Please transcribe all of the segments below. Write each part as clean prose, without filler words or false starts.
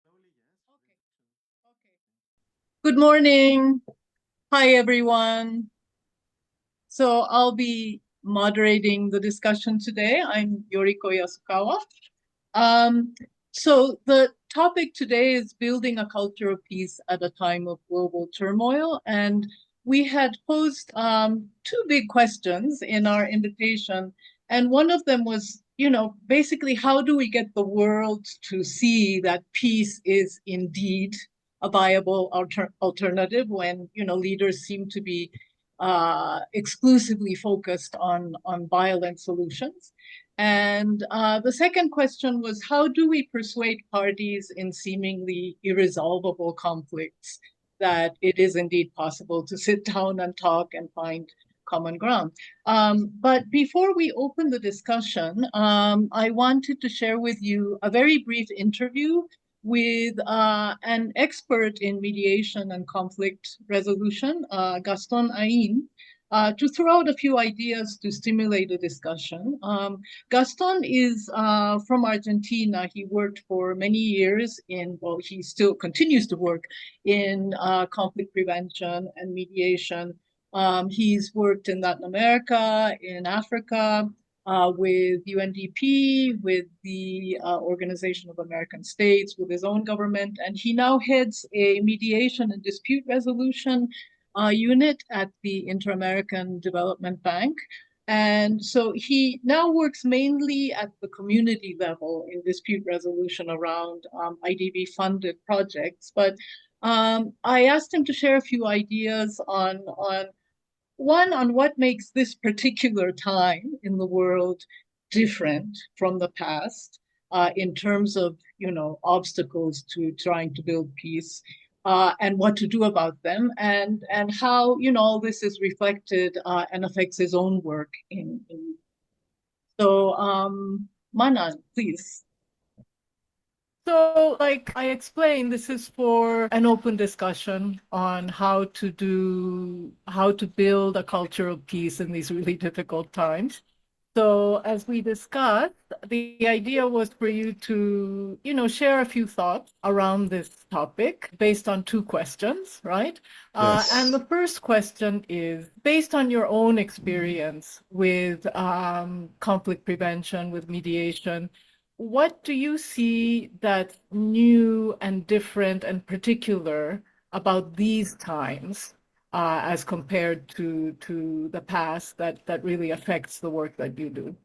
Okay. Good morning. Hi, everyone. So I'll be moderating the discussion today. I'm Yoriko Yasukawa. Um, so the topic today is building a culture of peace at a time of global turmoil. And we had posed two big questions in our invitation. And one of them was, basically, how do we get the world to see that peace is indeed a viable alternative when, leaders seem to be exclusively focused on violent solutions? And the second question was, how do we persuade parties in seemingly irresolvable conflicts that it is indeed possible to sit down and talk and find common ground? But before we open the discussion, I wanted to share with you a very brief interview with an expert in mediation and conflict resolution, Gaston Ain, to throw out a few ideas to stimulate a discussion. Gaston is from Argentina. He worked for many years he still continues to work in conflict prevention and mediation. He's worked in Latin America, in Africa, with UNDP, with the Organization of American States, with his own government, and he now heads a mediation and dispute resolution unit at the Inter-American Development Bank. And so he now works mainly at the community level in dispute resolution around IDB funded projects. But I asked him to share a few ideas on what makes this particular time in the world different from the past in terms of, obstacles to trying to build peace, and what to do about them, and how, all this is reflected and affects his own work in. So, Manan, please. So, like I explained, this is for an open discussion on how to build a culture of peace in these really difficult times. So, as we discussed, the idea was for you to, share a few thoughts around this topic based on two questions, right? Yes. And the first question is, based on your own experience with conflict prevention, with mediation, what do you see that's new and different and particular about these times as compared to the past that really affects the work that you do?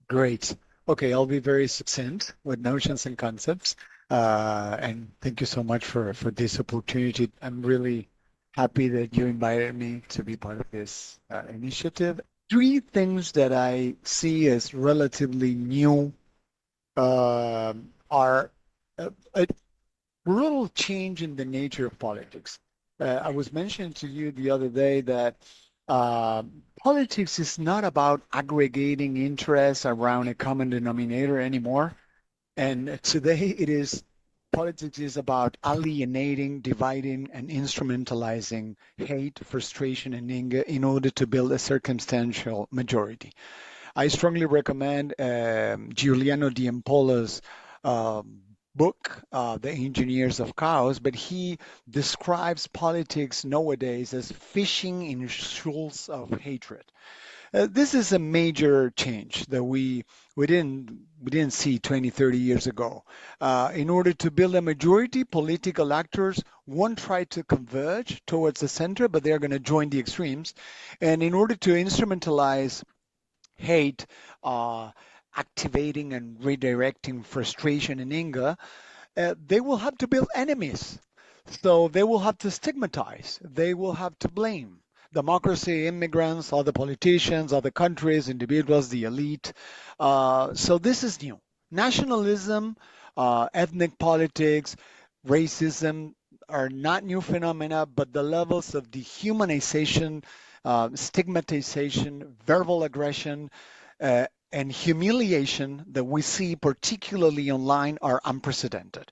Great. Okay, I'll be very succinct with notions and concepts. And thank you so much for this opportunity. I'm really happy that you invited me to be part of this initiative. Three things that I see as relatively new are a brutal change in the nature of politics. I was mentioning to you the other day that uh, politics is not about aggregating interests around a common denominator anymore. And today it is politics is about alienating, dividing, and instrumentalizing hate, frustration, and anger in order to build a circumstantial majority. I strongly recommend Giuliano Diampolo's book, The Engineers of Chaos, but he describes politics nowadays as fishing in shoals of hatred. This is a major change that we didn't see 20, 30 years ago. In order to build a majority, political actors won't try to converge towards the center, but they're going to join the extremes. And in order to instrumentalize hate, uh, activating and redirecting frustration and anger, they will have to build enemies. So they will have to stigmatize, they will have to blame. Democracy, immigrants, other politicians, other countries, individuals, the elite. So this is new. Nationalism, ethnic politics, racism are not new phenomena, but the levels of dehumanization, stigmatization, verbal aggression, and humiliation that we see, particularly online, are unprecedented.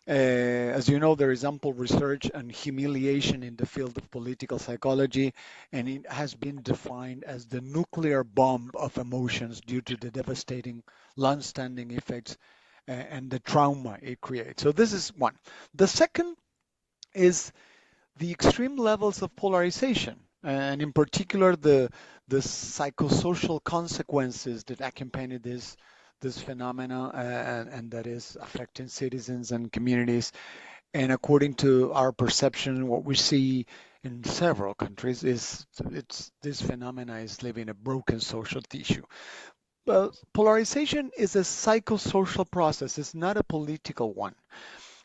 As you know, there is ample research on humiliation in the field of political psychology, and it has been defined as the nuclear bomb of emotions due to the devastating, long-standing effects and the trauma it creates. So this is one. The second is the extreme levels of polarization, and in particular the psychosocial consequences that accompany this phenomena, and that is affecting citizens and communities. And according to our perception, what we see in several countries is this phenomena is leaving a broken social tissue. Polarization is a psychosocial process. It's not a political one.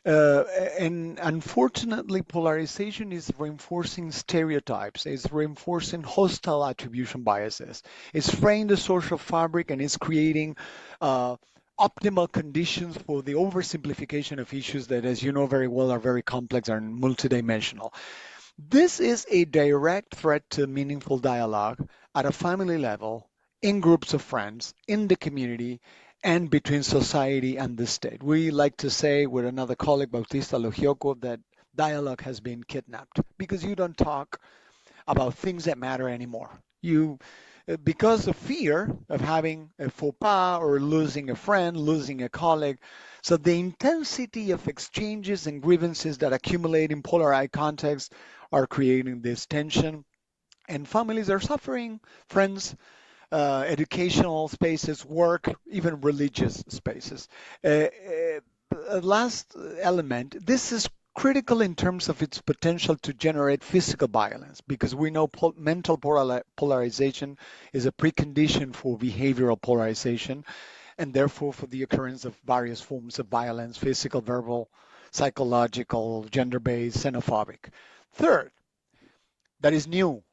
Uh, and unfortunately, polarization is reinforcing stereotypes, it's reinforcing hostile attribution biases, it's fraying the social fabric, and it's creating uh, optimal conditions for the oversimplification of issues that, as you know very well, are very complex and multidimensional. This is a direct threat to meaningful dialogue at a family level, in groups of friends, in the community, and between society and the state. We like to say with another colleague, Bautista Logioco, that dialogue has been kidnapped because you don't talk about things that matter anymore. Because of fear of having a faux pas or losing a friend, losing a colleague. So the intensity of exchanges and grievances that accumulate in polarized contexts are creating this tension, and families are suffering, friends, educational spaces, work, even religious spaces. Last element, this is critical in terms of its potential to generate physical violence, because we know mental polarization is a precondition for behavioral polarization, and therefore for the occurrence of various forms of violence, physical, verbal, psychological, gender-based, xenophobic. Third, that is new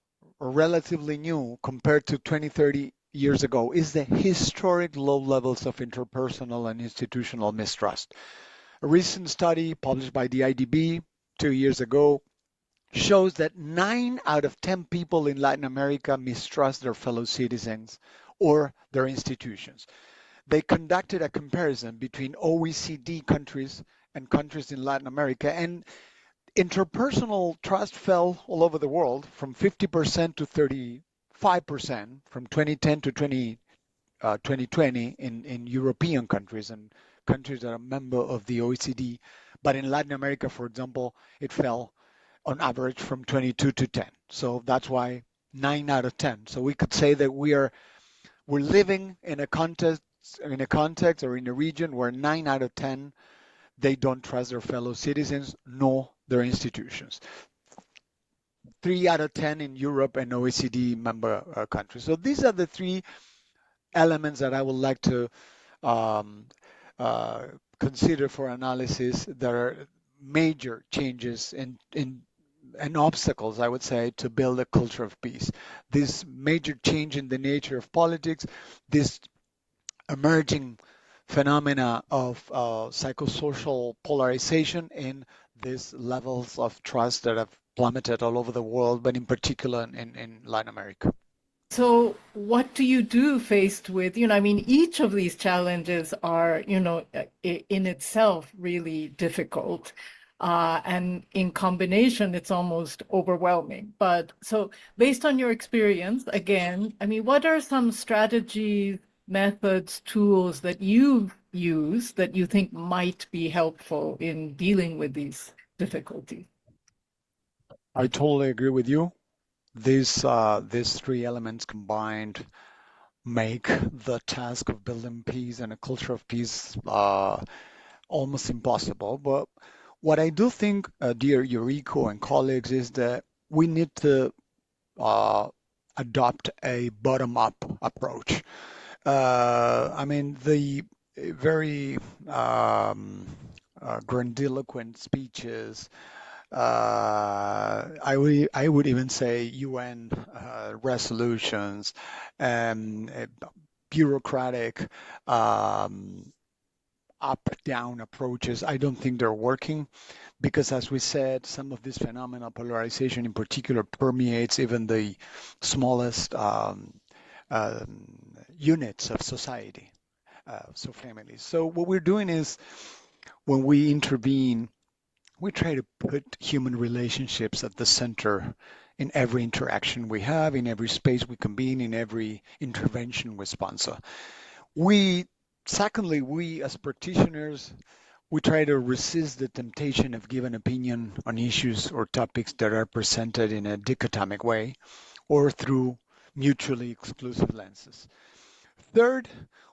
or relatively new compared to 20, 30 years ago is the historic low levels of interpersonal and institutional mistrust. A recent study published by the IDB 2 years ago shows that 9 out of 10 people in Latin America mistrust their fellow citizens or their institutions. They conducted a comparison between OECD countries and countries in Latin America, and interpersonal trust fell all over the world from 50% to 35% from 2010 to 2020 in European countries and countries that are member of the OECD. But in Latin America, for example, it fell on average from 22 to 10. So that's why 9 out of 10. So we could say that we're living in a context or in a region where 9 out of 10 they don't trust their fellow citizens nor their institutions. 3 out of 10 in Europe and OECD member countries. So these are the three elements that I would like to um, uh, consider for analysis. There are major changes and obstacles, I would say, to build a culture of peace. This major change in the nature of politics, this emerging phenomena of psychosocial polarization in these levels of trust that have plummeted all over the world, but in particular in Latin America. So, what do you do faced with, I mean, each of these challenges are, in itself really difficult. And in combination, it's almost overwhelming. But so, based on your experience, again, I mean, what are some strategies, methods, tools that you've used that you think might be helpful in dealing with these difficulties? I totally agree with you. These three elements combined make the task of building peace and a culture of peace almost impossible. But what I do think, dear Yuriko and colleagues, is that we need to uh, adopt a bottom-up approach. I mean, the very grandiloquent speeches, I would even say UN resolutions and bureaucratic um, up-down approaches. I don't think they're working because, as we said, some of this phenomena, polarization in particular, permeates even the smallest units of society, so families. So what we're doing is when we intervene, we try to put human relationships at the center in every interaction we have, in every space we convene, in every intervention we sponsor. We Secondly, we as practitioners, we try to resist the temptation of giving opinion on issues or topics that are presented in a dichotomic way or through mutually exclusive lenses. Third,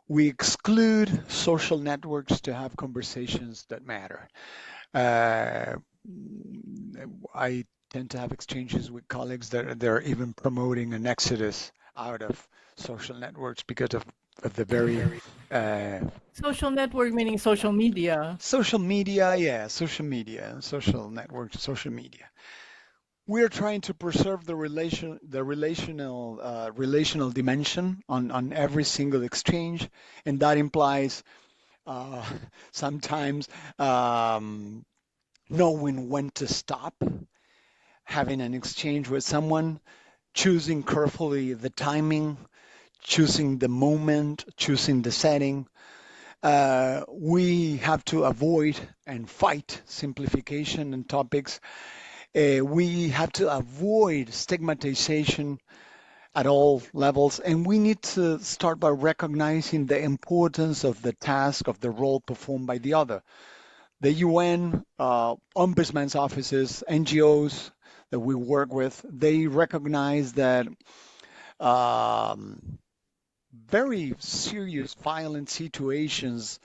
we exclude social networks to have conversations that matter. Uh, I tend to have exchanges with colleagues that they're even promoting an exodus out of social networks because of the very uh, Social network meaning social media. social media, yeah, social media, social networks, social media. We're trying to preserve the relational dimension on every single exchange, and that implies uh, sometimes um, knowing when to stop, having an exchange with someone, choosing carefully the timing, choosing the moment, choosing the setting. We have to avoid and fight simplification and topics. We have to avoid stigmatization at all levels, and we need to start by recognizing the importance of the task of the role performed by the other. The UN, ombudsman's offices, NGOs that we work with, they recognize that um, very serious violent situations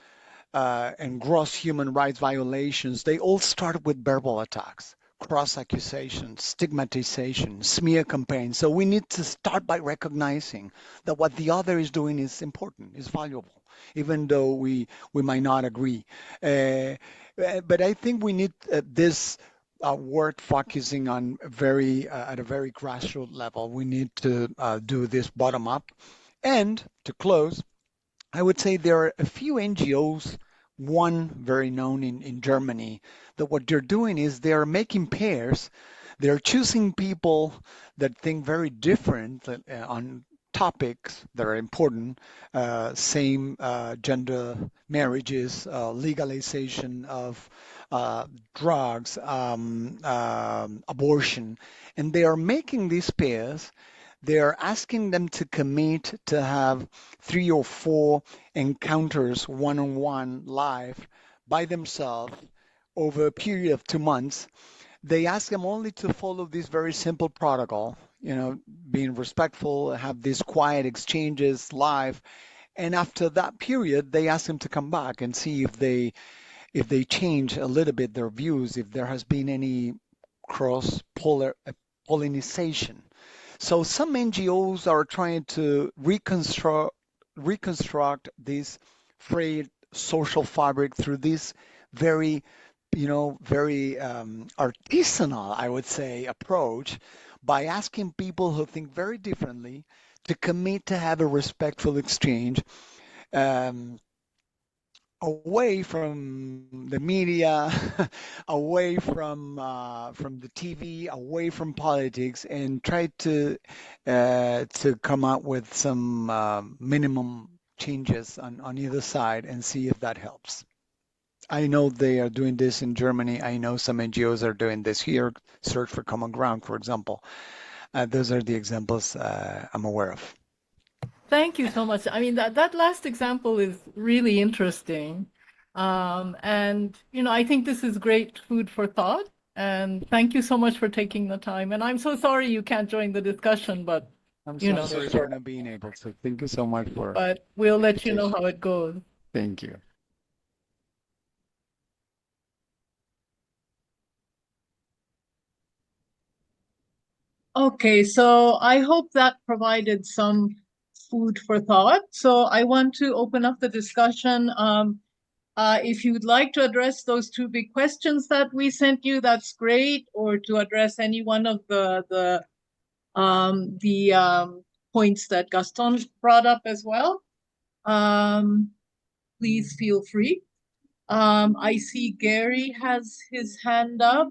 and gross human rights violations, they all start with verbal attacks, cross accusation, stigmatization, smear campaigns. So we need to start by recognizing that what the other is doing is important, is valuable, even though we might not agree. But I think we need this work focusing on very at a very grassroots level. We need to do this bottom up. And to close, I would say there are a few NGOs, one very known in Germany, that what they're doing is they're making pairs. They're choosing people that think very different on topics that are important, same gender marriages, legalization of drugs, abortion, and they are making these pairs. They are asking them to commit to have 3 or 4 encounters one-on-one live by themselves over a period of 2 months. They ask them only to follow this very simple protocol, being respectful, have these quiet exchanges live. And after that period, they ask them to come back and see if they change a little bit their views, if there has been any cross pollination. So some NGOs are trying to reconstruct this frayed social fabric through this very, very artisanal, I would say, approach by asking people who think very differently to commit to have a respectful exchange. Um, Away from the media, away from the TV, away from politics, and try to come up with some minimum changes on either side and see if that helps. I know they are doing this in Germany. I know some NGOs are doing this here. Search for Common Ground, for example. Those are the examples I'm aware of. Thank you so much. I mean, that last example is really interesting. And, I think this is great food for thought. And thank you so much for taking the time. And I'm so sorry you can't join the discussion, but, I'm you so know, sorry for not being able to. Thank you so much for but we'll the let you know invitation. how it goes. Thank you. Okay, so I hope that provided some food for thought. So I want to open up the discussion. If you'd like to address those 2 big questions that we sent you, that's great. Or to address any one of the points that Gaston brought up as well, please feel free. I see Gary has his hand up.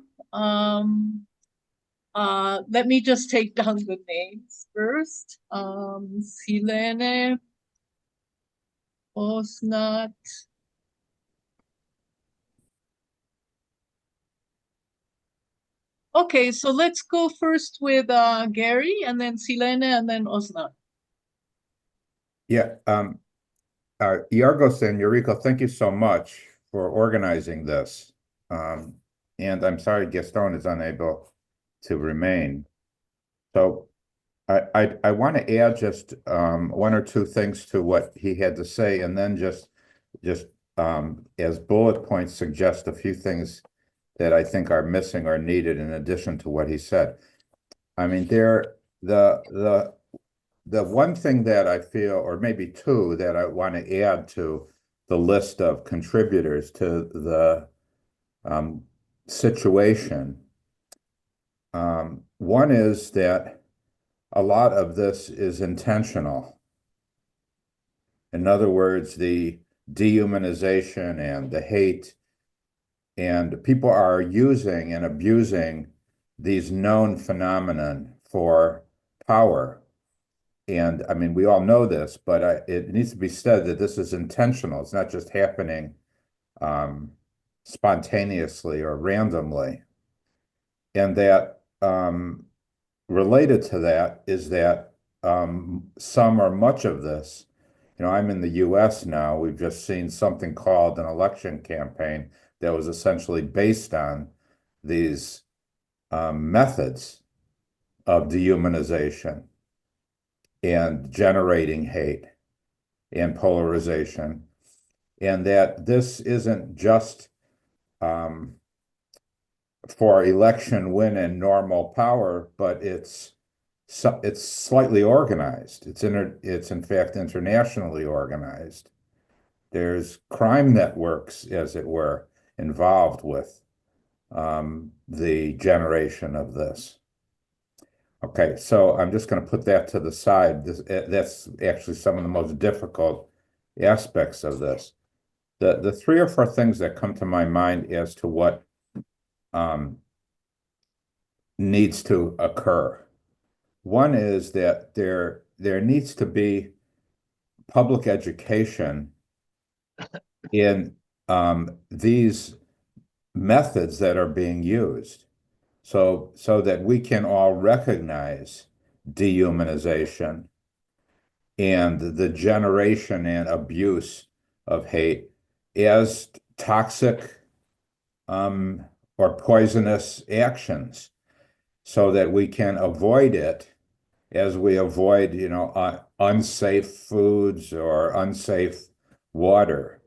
Let me just take down the names first. Silene, Osnat. Okay, so let's go first with Gary, and then Silene, and then Osnat. Yeah, Yargos and Eureka, thank you so much for organizing this. And I'm sorry Gaston is unable to remain. So I want to add just one or two things to what he had to say, and then just as bullet points suggest a few things that I think are missing or needed in addition to what he said. I mean, the one thing that I feel, or maybe two, that I want to add to the list of contributors to the situation. One is that a lot of this is intentional. In other words, the dehumanization and the hate, and people are using and abusing these known phenomenon for power. And I mean, we all know this, but it needs to be said that this is intentional. It's not just happening spontaneously or randomly. And that related to that is that some or much of this, I'm in the US now. We've just seen something called an election campaign that was essentially based on these methods of dehumanization and generating hate and polarization, and that this isn't just for election win and normal power, but it's slightly organized. It's in fact internationally organized. There's crime networks, as it were, involved with the generation of this. Okay, so I'm just going to put that to the side. That's actually some of the most difficult aspects of this. The three or four things that come to my mind as to what needs to occur. One is that there needs to be public education in these methods that are being used, so that we can all recognize dehumanization and the generation and abuse of hate as toxic or poisonous actions, so that we can avoid it as we avoid, unsafe foods or unsafe water.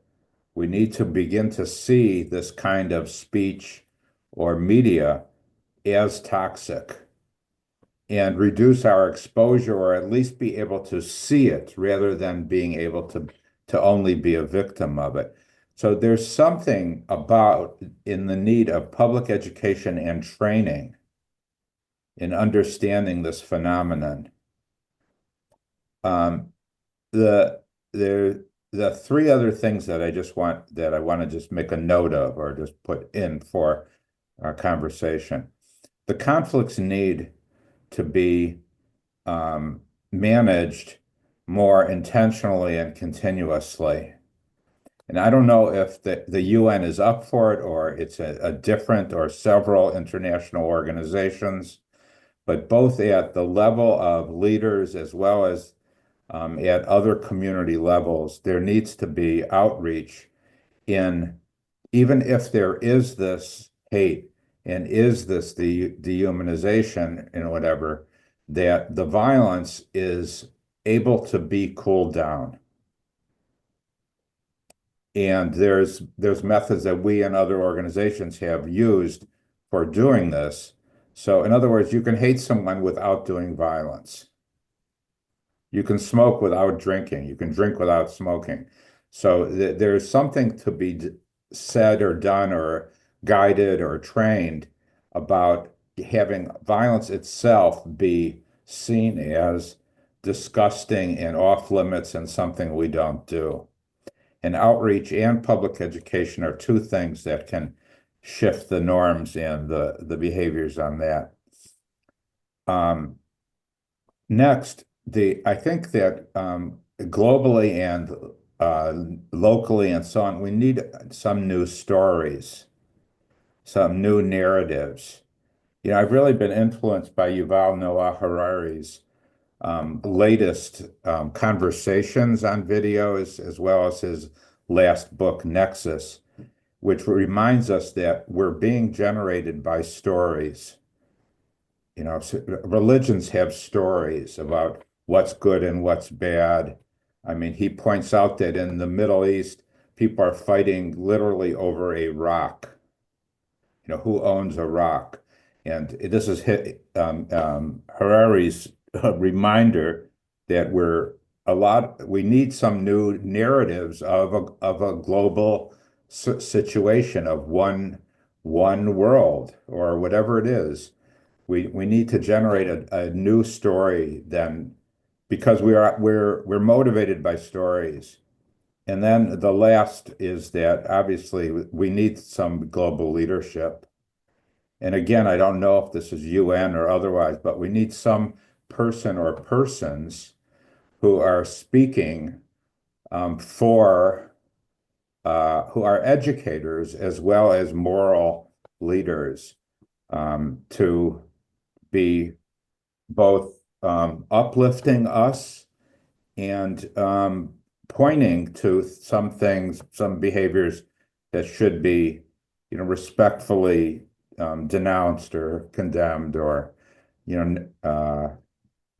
We need to begin to see this kind of speech or media as toxic and reduce our exposure, or at least be able to see it rather than being able to only be a victim of it. So there's something about in the need of public education and training in understanding this phenomenon. The three other things that I want to just make a note of, or just put in for our conversation. The conflicts need to be managed more intentionally and continuously. And I don't know if the UN is up for it, or it's a different or several international organizations, but both at the level of leaders as well as at other community levels, there needs to be outreach in, even if there is this hate and is this the dehumanization and whatever, that the violence is able to be cooled down. And there's methods that we and other organizations have used for doing this. So in other words, you can hate someone without doing violence. You can smoke without drinking. You can drink without smoking. So there's something to be said or done or guided or trained about having violence itself be seen as disgusting and off limits and something we don't do. And outreach and public education are two things that can shift the norms and the behaviors on that. Next, I think that globally and locally and so on, we need some new stories, some new narratives. I've really been influenced by Yuval Noah Harari's latest conversations on video, as well as his last book, Nexus, which reminds us that we're being generated by stories. You know, religions have stories about what's good and what's bad. I mean, he points out that in the Middle East, people are fighting literally over a rock. You know, who owns a rock? And this is Harari's reminder that we need some new narratives of a global situation of one world or whatever it is. We need to generate a new story then, because we're motivated by stories. And then the last is that obviously we need some global leadership. And again, I don't know if this is UN or otherwise, but we need some person or persons who are speaking who are educators as well as moral leaders, to be both uplifting us and pointing to some things, some behaviors that should be, respectfully denounced or condemned, or,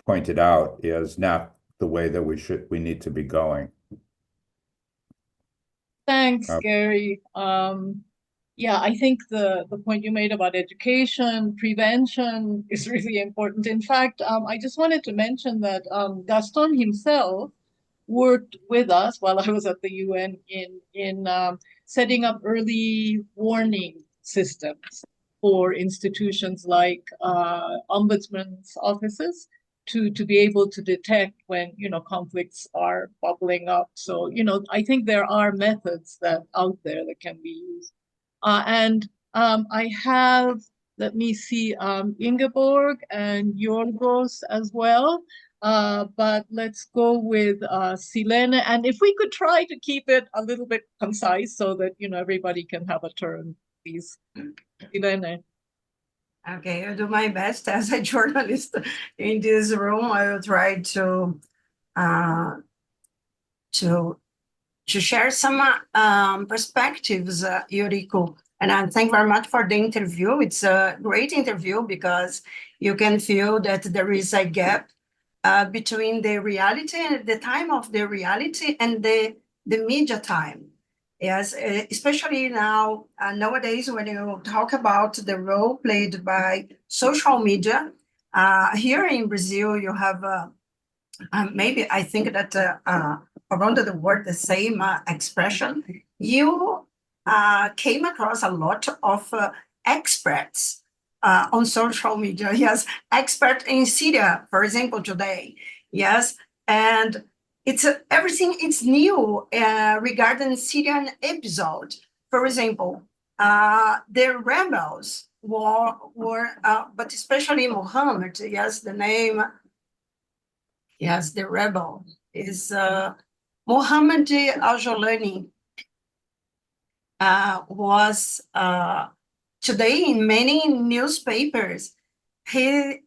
pointed out as not the way that we need to be going. Thanks, Gary. Yeah, I think the point you made about education, prevention is really important. In fact, I just wanted to mention that Gaston himself worked with us while I was at the UN in setting up early warning systems for institutions like ombudsman's offices to be able to detect when conflicts are bubbling up. So I think there are methods that out there that can be used. And I have, let me see, Ingeborg and Yorgos as well. But let's go with Silene. And if we could try to keep it a little bit concise so that, everybody can have a turn, please. Silene. Okay, I'll do my best as a journalist in this room. I will try to share some perspectives, Yuriko. And I thank very much for the interview. It's a great interview because you can feel that there is a gap between the reality and the time of the reality and the media time. Yes, especially now, nowadays, when you talk about the role played by social media, here in Brazil, you have maybe I think that around the world, the same expression. You came across a lot of experts on social media. Yes, expert in Syria, for example, today. Yes, and it's everything. It's new regarding Syrian episode. For example, the rebels were but especially Muhammad. Yes, the name. Yes, the rebel is Mohammed al-Jolani. Was today in many newspapers, he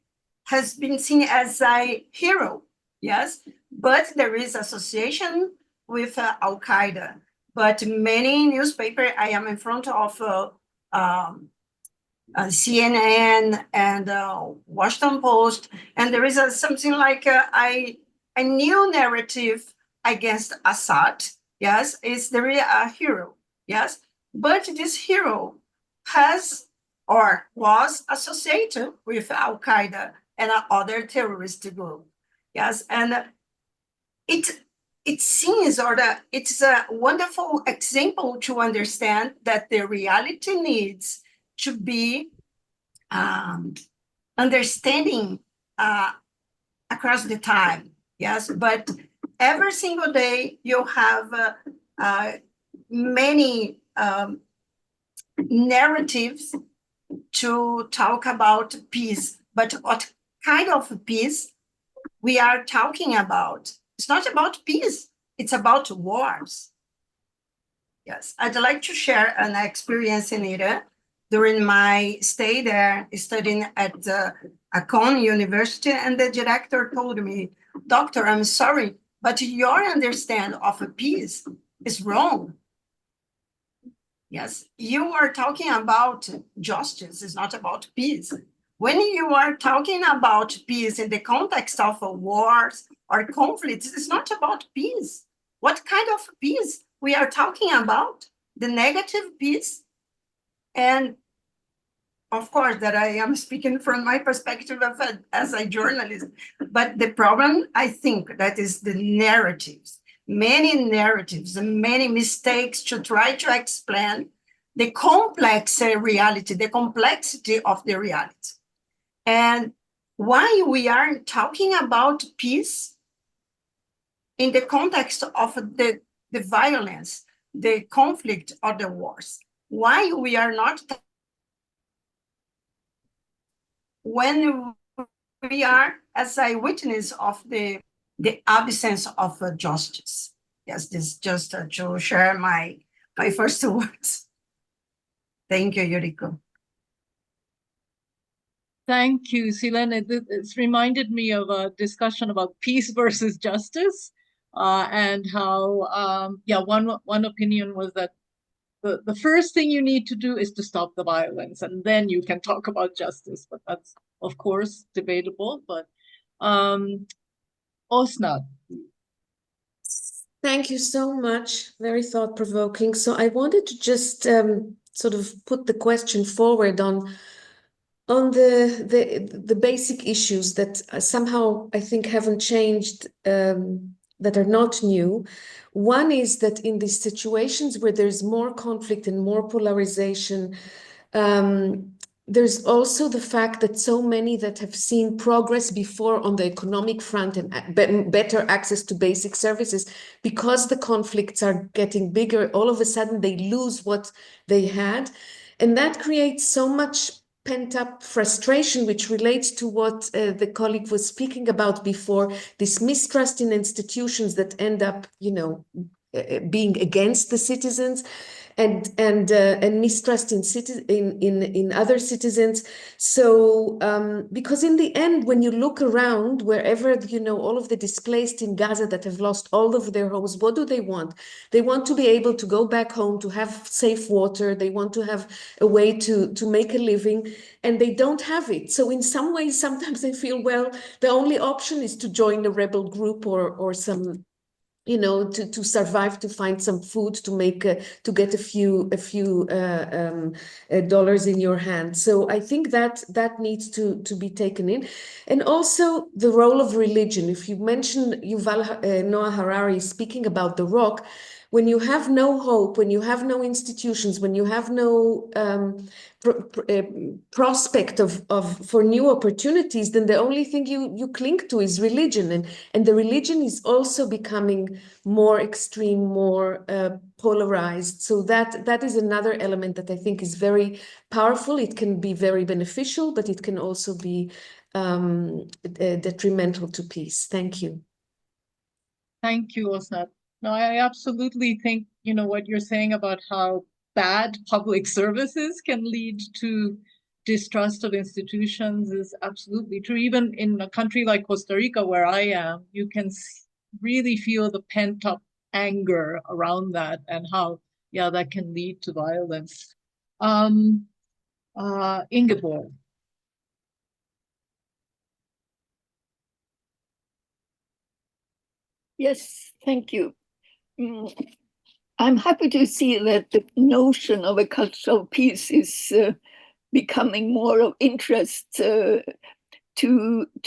has been seen as a hero. Yes, but there is association with Al-Qaeda. But many newspapers, I am in front of CNN and Washington Post, and there is something like a new narrative against Assad. Yes, is there a hero? Yes, but this hero has or was associated with Al-Qaeda and other terrorist group. Yes, and it seems, or it's a wonderful example to understand that the reality needs to be understanding across the time. Yes, but every single day you have many narratives to talk about peace. But what kind of peace we are talking about? It's not about peace, it's about wars. Yes, I'd like to share an experience in Iran. during my stay there, studying at Akon University, and the director told me, "Doctor, I'm sorry, but your understanding of peace is wrong. Yes, you are talking about justice, it's not about peace. When you are talking about peace in the context of wars or conflicts, it's not about peace. What kind of peace we are talking about? The negative peace?" And of course, that I am speaking from my perspective as a journalist, but the problem, I think, that is the narratives, many mistakes to try to explain the complex reality, the complexity of the reality. And why we are talking about peace in the context of the violence, the conflict, or the wars? Why we are not when we are as a witness of the absence of justice? Yes, this is just to share my first words. Thank you, Yuriko. Thank you, Silene. It's reminded me of a discussion about peace versus justice, and how, one opinion was that the first thing you need to do is to stop the violence, and then you can talk about justice. But that's, of course, debatable. But Osnat. Thank you so much. Very thought-provoking. So I wanted to just sort of put the question forward on the basic issues that somehow I think haven't changed, that are not new. One is that in these situations where there's more conflict and more polarization, there's also the fact that so many that have seen progress before on the economic front and better access to basic services, because the conflicts are getting bigger, all of a sudden they lose what they had. And that creates so much pent-up frustration, which relates to what the colleague was speaking about before, this mistrust in institutions that end up, being against the citizens, and mistrust in other citizens. So because in the end, when you look around, wherever all of the displaced in Gaza that have lost all of their homes, what do they want? They want to be able to go back home, to have safe water. They want to have a way to make a living, and they don't have it. So in some ways, sometimes they feel, well, the only option is to join a rebel group or some, to survive, to find some food, to get a few dollars in your hand. So I think that needs to be taken in. And also the role of religion. If you mentioned Yuval Noah Harari speaking about the rock, when you have no hope, when you have no institutions, when you have no prospect for new opportunities, then the only thing you cling to is religion, and the religion is also becoming more extreme, more polarized. So that is another element that I think is very powerful. It can be very beneficial, but it can also be detrimental to peace. Thank you. Thank you, Osnat. No, I absolutely think, what you're saying about how bad public services can lead to distrust of institutions is absolutely true. Even in a country like Costa Rica, where I am, you can really feel the pent-up anger around that, and how, that can lead to violence. Ingeborg. Yes, thank you. I'm happy to see that the notion of a cultural peace is becoming more of interest to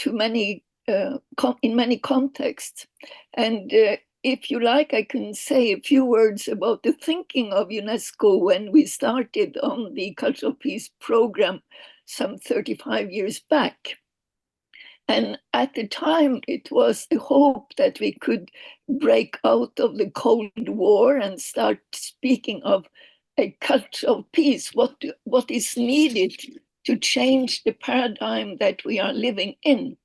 many in many contexts. And if you like, I can say a few words about the thinking of UNESCO when we started on the cultural peace program some 35 years back. And at the time, it was a hope that we could break out of the Cold War and start speaking of a cultural peace, what is needed to change the paradigm that we are living in.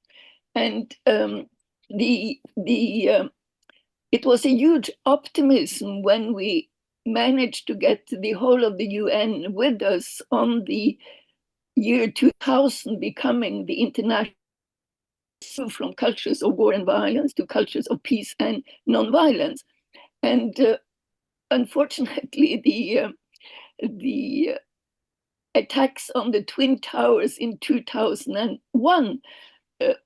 And it was a huge optimism when we managed to get the whole of the UN with us on the year 2000 becoming the international from cultures of war and violence to cultures of peace and non-violence. And unfortunately, the attacks on the Twin Towers in 2001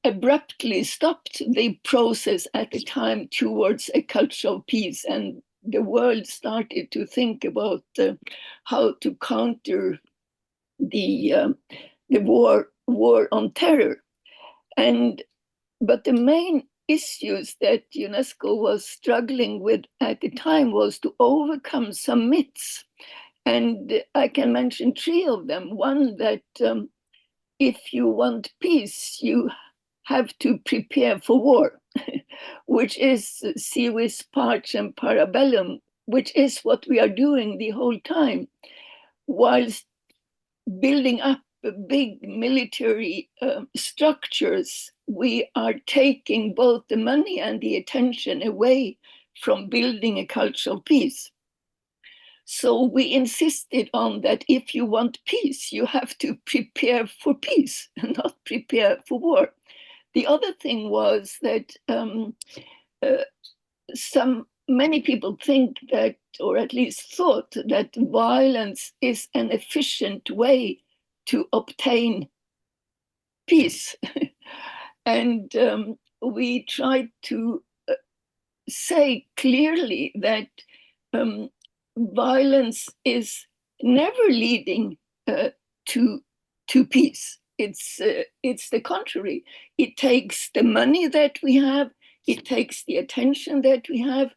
abruptly stopped the process at the time towards a culture of peace, and the world started to think about how to counter the war on terror. But the main issues that UNESCO was struggling with at the time was to overcome some myths. And I can mention three of them. One, that if you want peace, you have to prepare for war, which is civis pacem para bellum, which is what we are doing the whole time, whilst building up big military structures. We are taking both the money and the attention away from building a culture of peace. So we insisted on that if you want peace, you have to prepare for peace and not prepare for war. The other thing was that many people think that, or at least thought, that violence is an efficient way to obtain peace. And we tried to say clearly that violence is never leading to peace. It's the contrary. It takes the money that we have, it takes the attention that we have,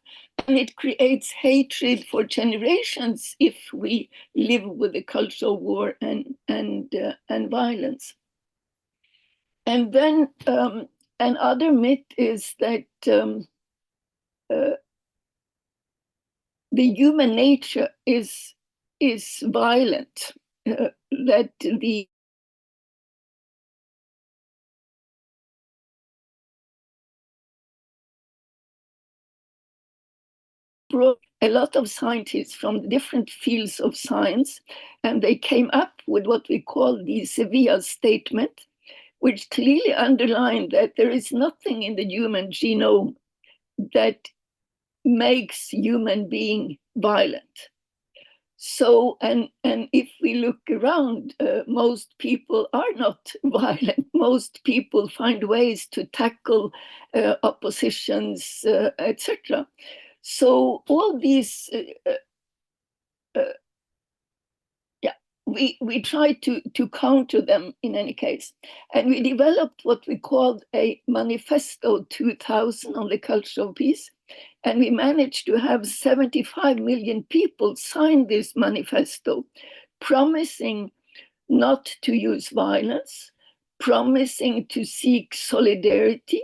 and it creates hatred for generations if we live with a culture of war and violence. And then another myth is that the human nature is violent, that brought a lot of scientists from different fields of science, and they came up with what we call the Sevilla statement, which clearly underlined that there is nothing in the human genome that makes human being violent. So, and if we look around, most people are not violent. Most people find ways to tackle oppositions, etc. So all these, we tried to counter them in any case. And we developed what we called a Manifesto 2000 on the culture of peace. And we managed to have 75 million people sign this manifesto, promising not to use violence, promising to seek solidarity,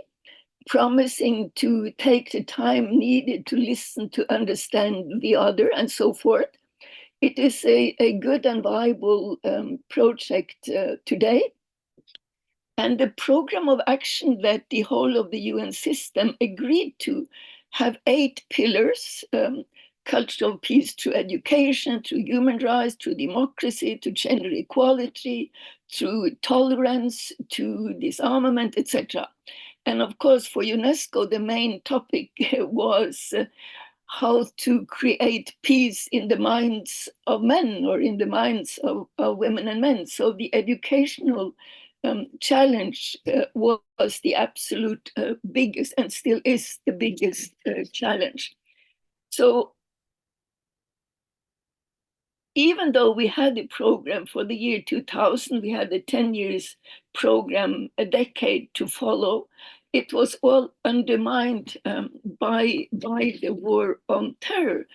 promising to take the time needed to listen, to understand the other, and so forth. It is a good and viable project today. And the program of action that the whole of the UN system agreed to have 8 pillars: culture of peace through education, through human rights, through democracy, to gender equality, through tolerance, to disarmament, etc. And of course, for UNESCO, the main topic was how to create peace in the minds of men, or in the minds of women and men. So the educational challenge was the absolute biggest, and still is the biggest challenge. So even though we had a program for the year 2000, we had a 10 years program, a decade to follow, it was all undermined by the war on terror.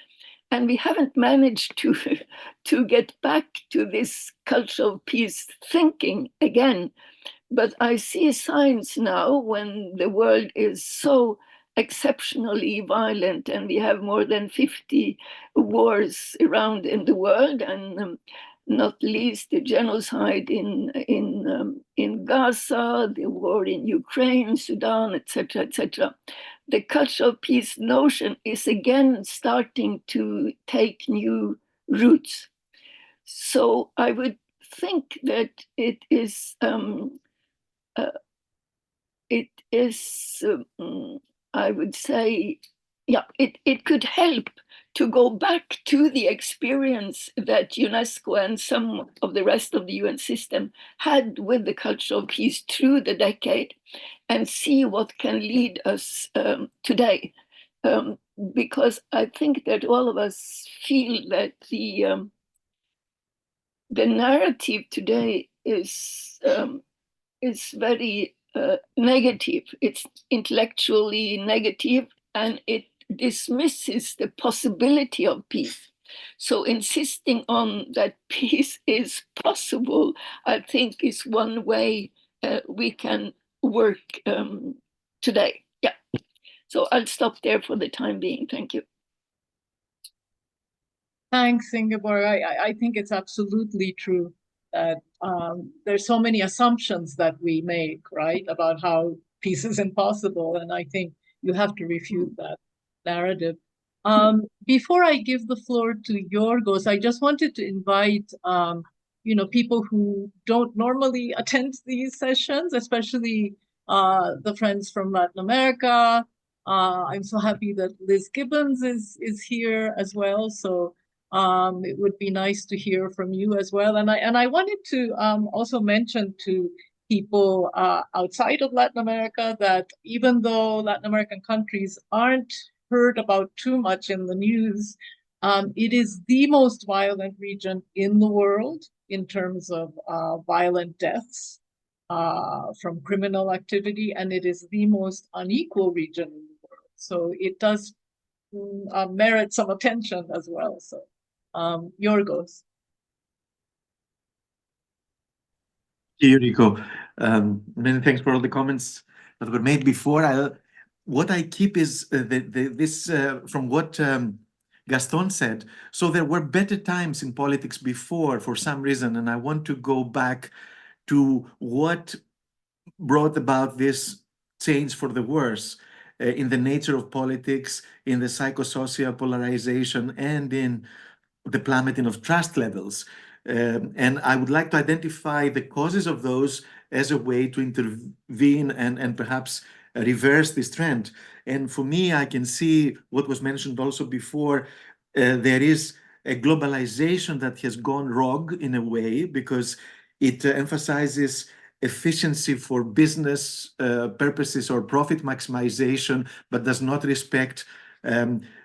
And we haven't managed to get back to this culture of peace thinking again. But I see signs now, when the world is so exceptionally violent, and we have more than 50 wars around in the world, and not least the genocide in Gaza, the war in Ukraine, Sudan, etc., etc., the cultural peace notion is again starting to take new roots. So I would think that it is, I would say, yeah, it could help to go back to the experience that UNESCO and some of the rest of the UN system had with the cultural peace through the decade, and see what can lead us today. Because I think that all of us feel that the narrative today is very negative. It's intellectually negative, and it dismisses the possibility of peace. So insisting on that peace is possible, I think, is one way we can work today. Yeah. So I'll stop there for the time being. Thank you. Thanks, Ingeborg. I think it's absolutely true that there's so many assumptions that we make, right, about how peace is impossible. And I think you have to refute that narrative. Before I give the floor to Yorgos, I just wanted to invite people who don't normally attend these sessions, especially the friends from Latin America. I'm so happy that Liz Gibbons is here as well. So it would be nice to hear from you as well. And I wanted to also mention to people outside of Latin America that even though Latin American countries aren't heard about too much in the news, it is the most violent region in the world in terms of violent deaths from criminal activity, and it is the most unequal region in the world. So it does merit some attention as well. So Yorgos. Yuriko, many thanks for all the comments that were made before. What I keep is this from what Gaston said. So there were better times in politics before for some reason, and I want to go back to what brought about this change for the worse in the nature of politics, in the psychosocial polarization, and in the plummeting of trust levels. And I would like to identify the causes of those as a way to intervene and perhaps reverse this trend. And for me, I can see what was mentioned also before. There is a globalization that has gone rogue in a way because it emphasizes efficiency for business purposes or profit maximization, but does not respect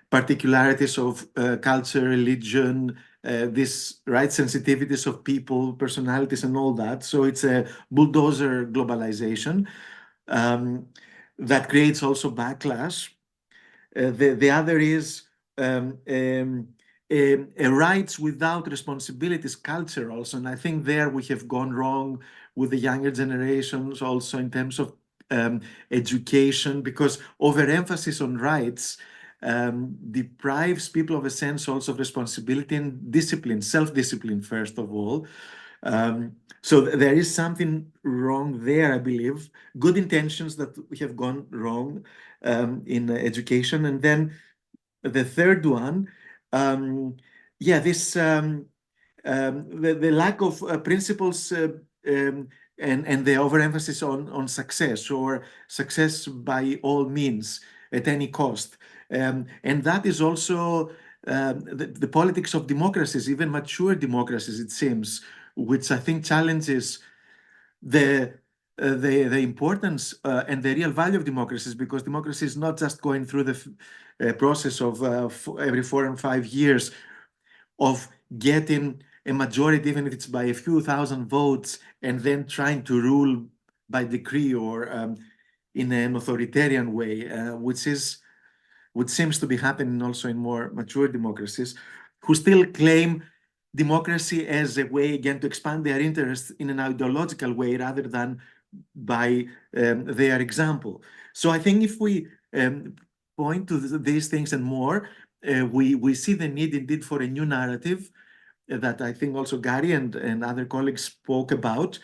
particularities of culture, religion, this right sensitivities of people, personalities, and all that. So it's a bulldozer globalization that creates also backlash. The other is a rights without responsibilities culture also, and I think there we have gone wrong with the younger generations also in terms of education, because overemphasis on rights deprives people of a sense also of responsibility and discipline, self-discipline first of all. So there is something wrong there, I believe. Good intentions that we have gone wrong in education. And then the third one, the lack of principles and the overemphasis on success or success by all means at any cost. And that is also the politics of democracies, even mature democracies, it seems, which I think challenges the importance and the real value of democracies, because democracy is not just going through the process of every 4 and 5 years of getting a majority, even if it's by a few thousand votes, and then trying to rule by decree or in an authoritarian way, which seems to be happening also in more mature democracies, who still claim democracy as a way, again, to expand their interests in an ideological way rather than by their example. So I think if we point to these things and more, we see the need indeed for a new narrative that I think also Gary and other colleagues spoke about,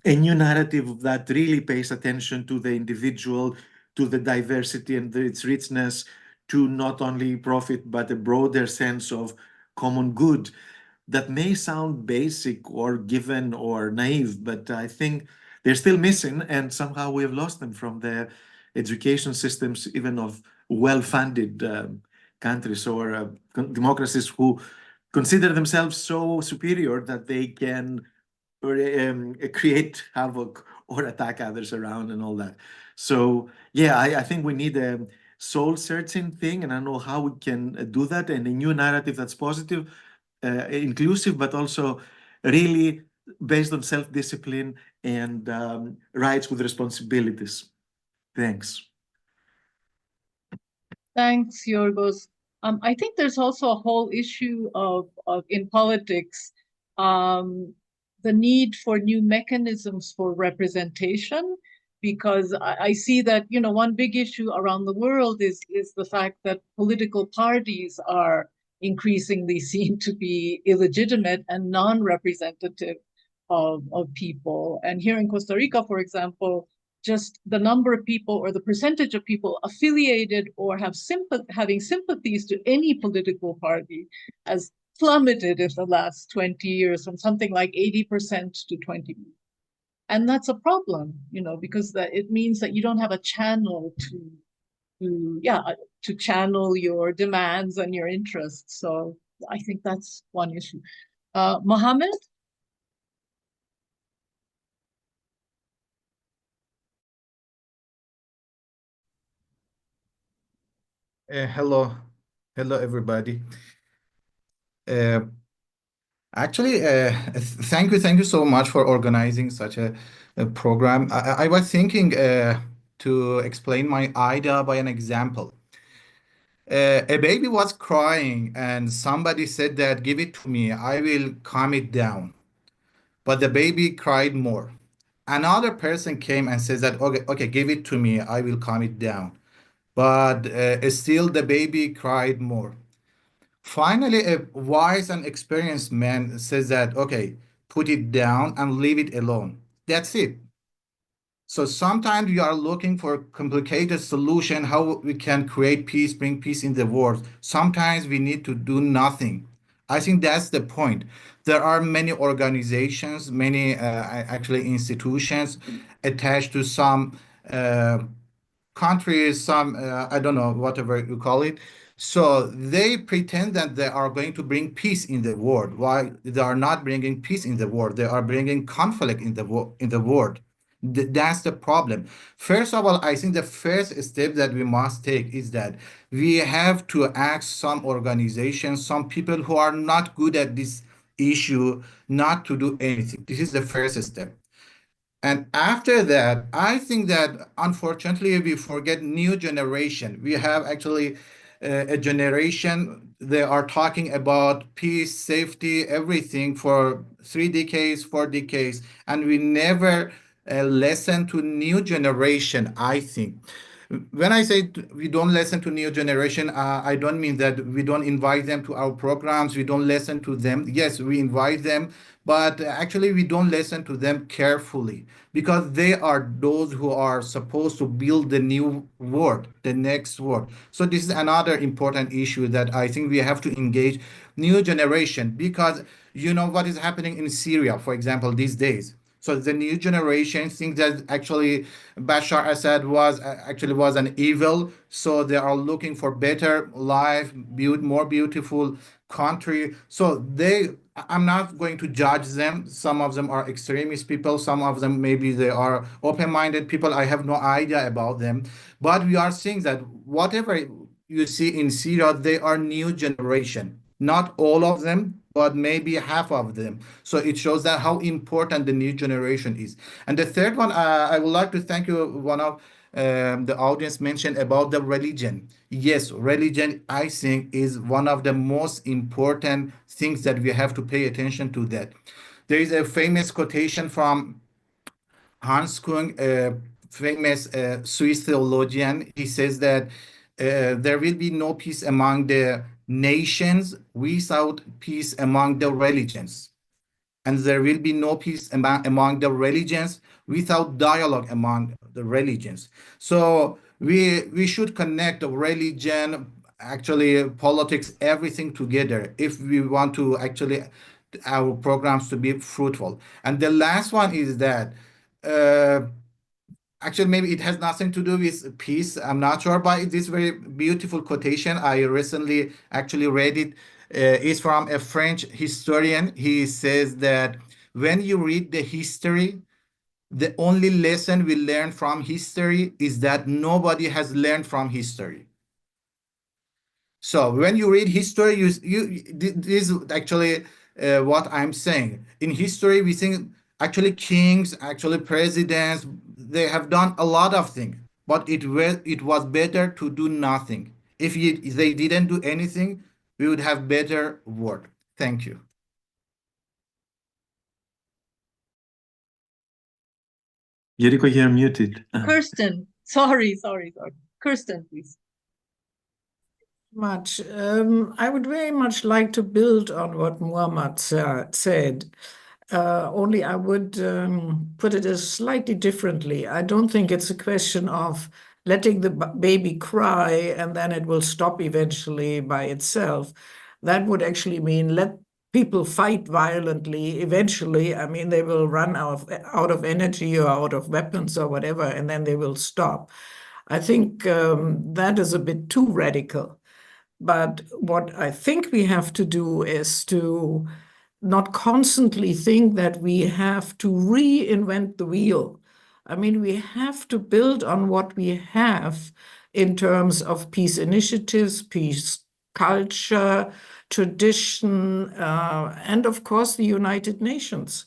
a new narrative that really pays attention to the individual, to the diversity and its richness, to not only profit, but a broader sense of common good that may sound basic or given or naive, but I think they're still missing, and somehow we have lost them from the education systems, even of well-funded countries or democracies who consider themselves so superior that they can create havoc or attack others around and all that. So yeah, I think we need a soul-searching thing, and I don't know how we can do that, and a new narrative that's positive, inclusive, but also really based on self-discipline and rights with responsibilities. Thanks. Thanks, Yorgos. I think there's also a whole issue of in politics, the need for new mechanisms for representation, because I see that, you know, one big issue around the world is the fact that political parties are increasingly seen to be illegitimate and non-representative of people. And here in Costa Rica, for example, just the number of people or the percentage of people affiliated or having sympathies to any political party has plummeted in the last 20 years from something like 80% to 20%. And that's a problem, you know, because it means that you don't have a channel to channel your demands and your interests. So I think that's one issue. Mohammed? Hello, everybody. Uh, Actually, thank you so much for organizing such a program. I was thinking to explain my idea by an example. A baby was crying, and somebody said that, "Give it to me, I will calm it down." But the baby cried more. Another person came and says that, "Okay, give it to me, I will calm it down." But still, the baby cried more. Finally, a wise and experienced man says that, "Okay, put it down and leave it alone." That's it. So sometimes we are looking for complicated solution, how we can create peace, bring peace in the world. Sometimes we need to do nothing. I think that's the point. There are many organizations, many actually institutions attached to some countries, some I don't know, whatever you call it. So they pretend that they are going to bring peace in the world. While they are not bringing peace in the world, they are bringing conflict in the world. That's the problem. First of all, I think the first step that we must take is that we have to ask some organizations, some people who are not good at this issue, not to do anything. This is the first step. And after that, I think that unfortunately we forget new generation. We have actually a generation, they are talking about peace, safety, everything for 3 decades, 4 decades, and we never listen to new generation, I think. When I say we don't listen to new generation, I don't mean that we don't invite them to our programs, we don't listen to them. Yes, we invite them, but actually we don't listen to them carefully because they are those who are supposed to build the new world, the next world. So this is another important issue that I think we have to engage new generation, because you know what is happening in Syria, for example, these days. So the new generation think that actually Bashar Assad was an evil. So they are looking for better life, more beautiful country. So I'm not going to judge them. Some of them are extremist people. Some of them maybe they are open-minded people. I have no idea about them. But we are seeing that whatever you see in Syria, they are new generation. Not all of them, but maybe half of them. So it shows that how important the new generation is. And the third one, I would like to thank you. One of the audience mentioned about the religion. Yes, religion, I think, is one of the most important things that we have to pay attention to. That there is a famous quotation from Hans Kung, a famous Swiss theologian. He says that there will be no peace among the nations without peace among the religions. And there will be no peace among the religions without dialogue among the religions. So We should connect the religion, actually politics, everything together if we want to actually our programs to be fruitful. And the last one is that uh, actually maybe it has nothing to do with peace. I'm not sure, but this very beautiful quotation I recently actually read it is from a French historian. He says that when you read the history, the only lesson we learn from history is that nobody has learned from history. So when you read history, this is actually what I'm saying. In history, we think actually kings, actually presidents, they have done a lot of things, but it was better to do nothing. If they didn't do anything, we would have better world. Thank you. Yuriko, you're muted. Kirsten, sorry. Kirsten, please. Much. I would very much like to build on what Muhammad said. Only I would put it as slightly differently. I don't think it's a question of letting the baby cry and then it will stop eventually by itself. That would actually mean let people fight violently. Eventually, I mean, they will run out of energy or out of weapons or whatever, and then they will stop. I think that is a bit too radical. But what I think we have to do is to not constantly think that we have to reinvent the wheel. I mean, we have to build on what we have in terms of peace initiatives, peace culture, tradition, and of course, the United Nations.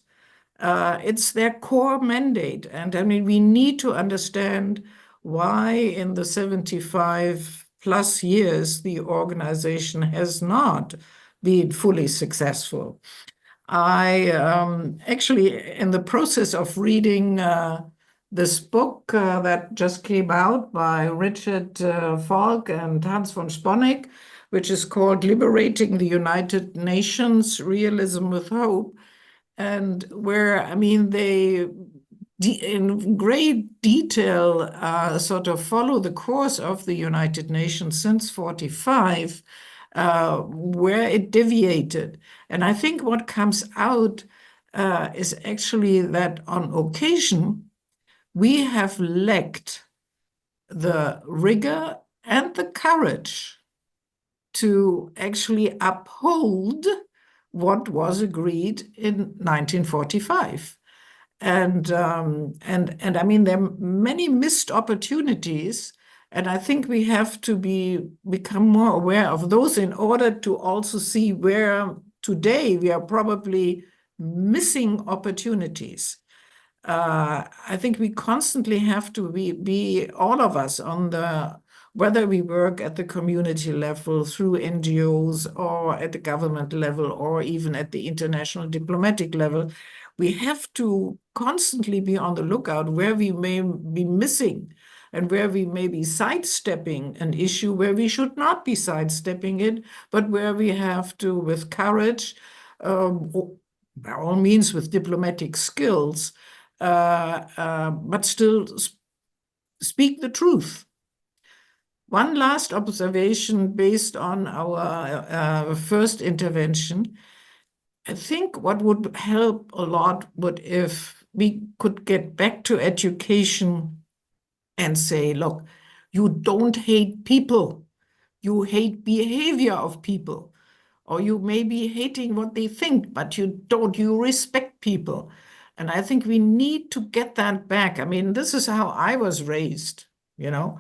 It's their core mandate. And I mean, we need to understand why in the 75 plus years the organization has not been fully successful. I actually, in the process of reading this book that just came out by Richard Falk and Hans von Sponeck, which is called Liberating the United Nations, Realism with Hope, and where, I mean, they in great detail sort of follow the course of the United Nations since 45, where it deviated. And I think what comes out is actually that on occasion, we have lacked the rigor and the courage to actually uphold what was agreed in 1945. And I mean, there are many missed opportunities, and I think we have to become more aware of those in order to also see where today we are probably missing opportunities. I think we constantly have to be all of us on whether we work at the community level through NGOs or at the government level or even at the international diplomatic level, we have to constantly be on the lookout where we may be missing and where we may be sidestepping an issue where we should not be sidestepping it, but where we have to, with courage, by all means with diplomatic skills, but still speak the truth. One last observation based on our first intervention. I think what would help a lot would if we could get back to education and say, look, you don't hate people, you hate behavior of people, or you may be hating what they think, but you respect people. And I think we need to get that back. I mean, this is how I was raised, you know.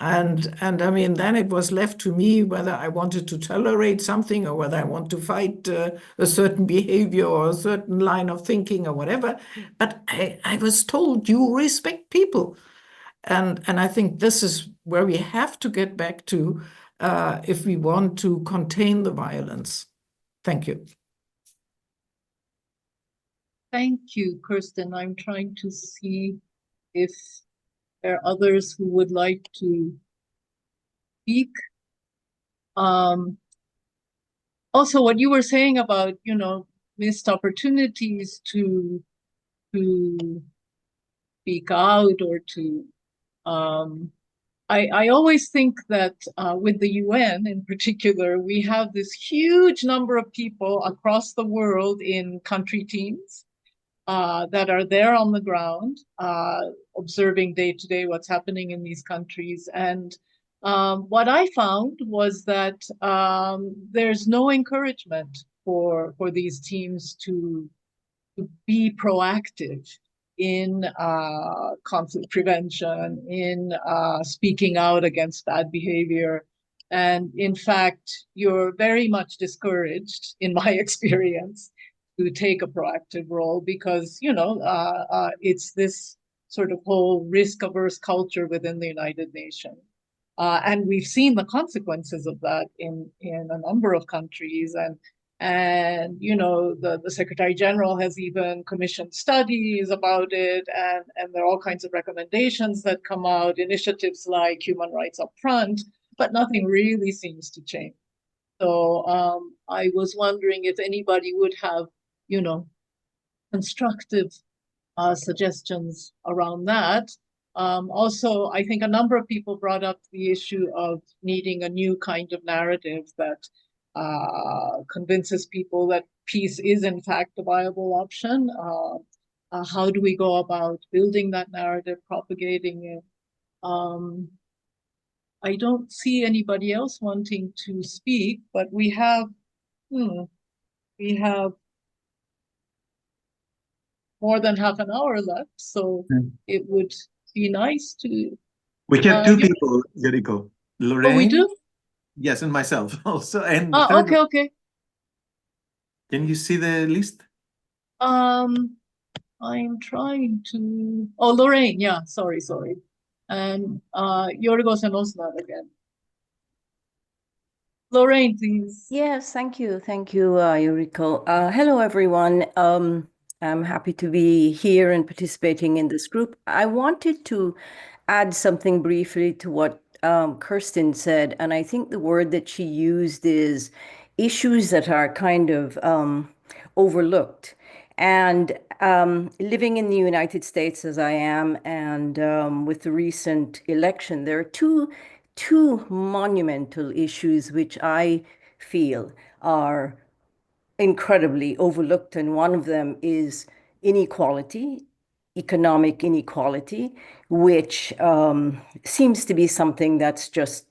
And I mean, then it was left to me whether I wanted to tolerate something or whether I want to fight a certain behavior or a certain line of thinking or whatever. But I was told you respect people. And I think this is where we have to get back to if we want to contain the violence. Thank you. Thank you, Kirsten. I'm trying to see if there are others who would like to speak. Also, what you were saying about, missed opportunities to speak out or to I always think that with the UN in particular, we have this huge number of people across the world in country teams that are there on the ground, observing day to day what's happening in these countries. And what I found was that there's no encouragement for these teams to be proactive in conflict prevention, in speaking out against bad behavior. And in fact, you're very much discouraged, in my experience, to take a proactive role because, it's this sort of whole risk-averse culture within the United Nations. And we've seen the consequences of that in a number of countries. And the Secretary General has even commissioned studies about it, and there are all kinds of recommendations that come out, initiatives like Human Rights Upfront, but nothing really seems to change. So I was wondering if anybody would have, constructive suggestions around that. Also, I think a number of people brought up the issue of needing a new kind of narrative that convinces people that peace is in fact a viable option. How do we go about building that narrative, propagating it? I don't see anybody else wanting to speak, but we have more than half an hour left, so it would be nice to. We have two people, Yoriko. Lorraine. Oh, we do? Yes, and myself also. And okay. Can you see the list? I'm trying to. Oh, Lorraine. Yeah, sorry. And Yorgos and Osnat again. Lorraine, please. Yes, thank you, Yoriko. Hello, everyone. I'm happy to be here and participating in this group. I wanted to add something briefly to what Kirsten said, and I think the word that she used is issues that are kind of overlooked. And living in the United States as I am, and with the recent election, there are two monumental issues which I feel are incredibly overlooked, and one of them is inequality, economic inequality, which seems to be something that's just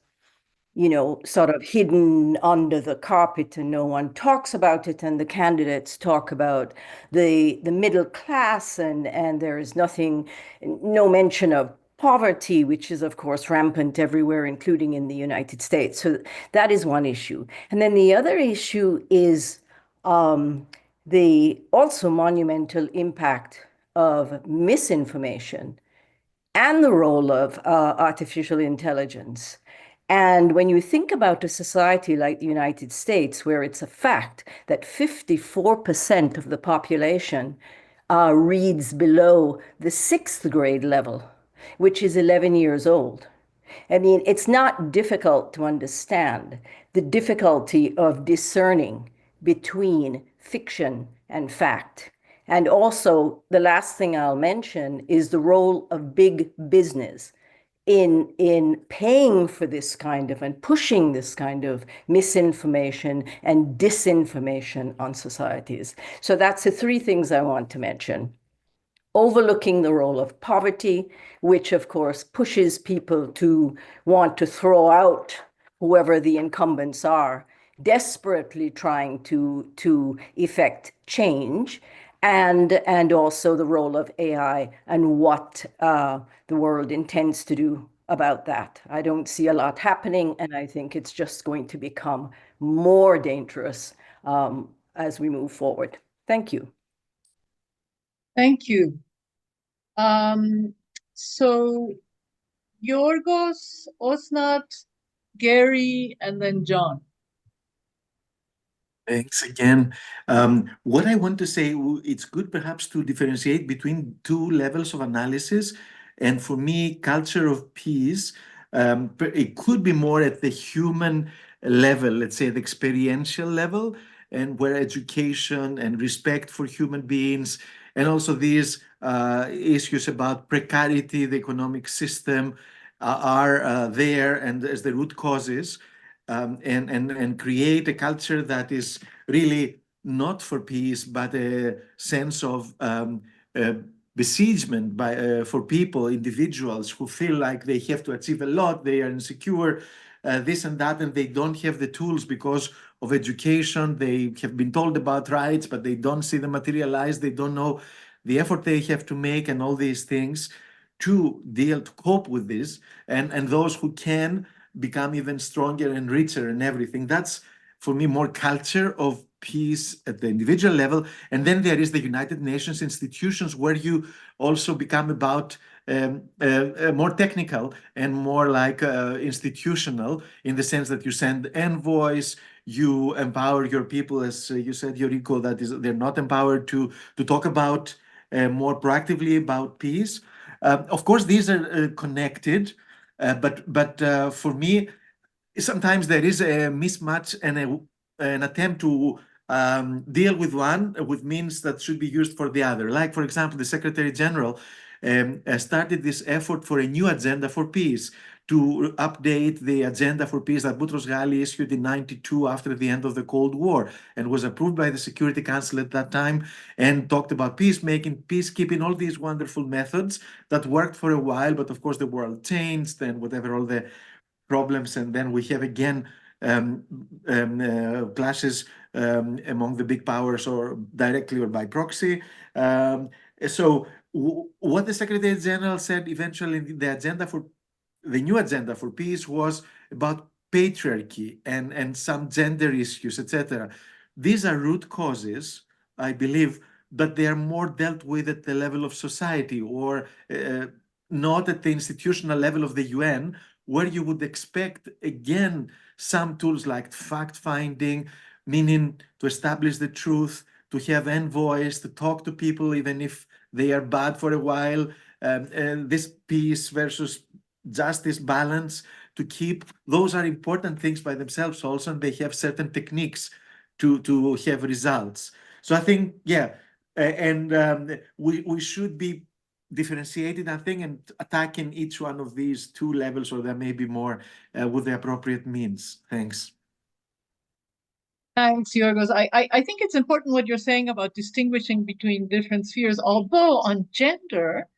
sort of hidden under the carpet and no one talks about it. And the candidates talk about the middle class, and there is no mention of poverty, which is of course rampant everywhere, including in the United States. So that is one issue. And then the other issue is the also monumental impact of misinformation and the role of artificial intelligence. And when you think about a society like the United States, where it's a fact that 54% of the population reads below the 6th grade level, which is 11 years old. I mean, it's not difficult to understand the difficulty of discerning between fiction and fact. And also, the last thing I'll mention is the role of big business in paying for this kind of and pushing this kind of misinformation and disinformation on societies. So that's the three things I want to mention. Overlooking the role of poverty, which of course pushes people to want to throw out whoever the incumbents are, desperately trying to effect change, and also the role of AI and what the world intends to do about that. I don't see a lot happening, and I think it's just going to become more dangerous as we move forward. Thank you. Thank you. So Yorgos, Osnat, Gary, and then John. Thanks again. What I want to say, it's good perhaps to differentiate between two levels of analysis. And for me, culture of peace, it could be more at the human level, let's say the experiential level, and where education and respect for human beings, and also these issues about precarity, the economic system, are there and as the root causes, and create a culture that is really not for peace, but a sense of besiegement for people, individuals who feel like they have to achieve a lot, they are insecure, this and that, and they don't have the tools because of education. They have been told about rights, but they don't see them materialize. They don't know the effort they have to make and all these things to cope with this. And those who can become even stronger and richer and everything. That's, for me, more culture of peace at the individual level. And then there is the United Nations institutions where you also become about more technical and more like institutional, in the sense that you send envoys, you empower your people, as you said, Yoriko, that is, they're not empowered to talk about more proactively about peace. Of course, these are connected, but for me, sometimes there is a mismatch and an attempt to deal with one with means that should be used for the other. Like, for example, the Secretary General started this effort for a new agenda for peace, to update the agenda for peace that Boutros Ghali issued in '92 after the end of the Cold War, and was approved by the Security Council at that time, and talked about peacemaking, peacekeeping, all these wonderful methods that worked for a while, but of course the world changed and whatever, all the problems, and then we have again clashes among the big powers, or directly or by proxy. So what the Secretary General said eventually, the new agenda for peace, was about patriarchy and some gender issues, etc. These are root causes, I believe, but they are more dealt with at the level of society, or not at the institutional level of the UN, where you would expect, again, some tools like fact-finding, meaning to establish the truth, to have envoys, to talk to people even if they are bad for a while, and this peace versus justice balance to keep. Those are important things by themselves also, and they have certain techniques to have results. So I think, yeah, and we should be differentiating, I think, and attacking each one of these two levels, or there may be more, with the appropriate means. Thanks. Thanks, Yorgos. I think it's important what you're saying about distinguishing between different spheres, although on gender,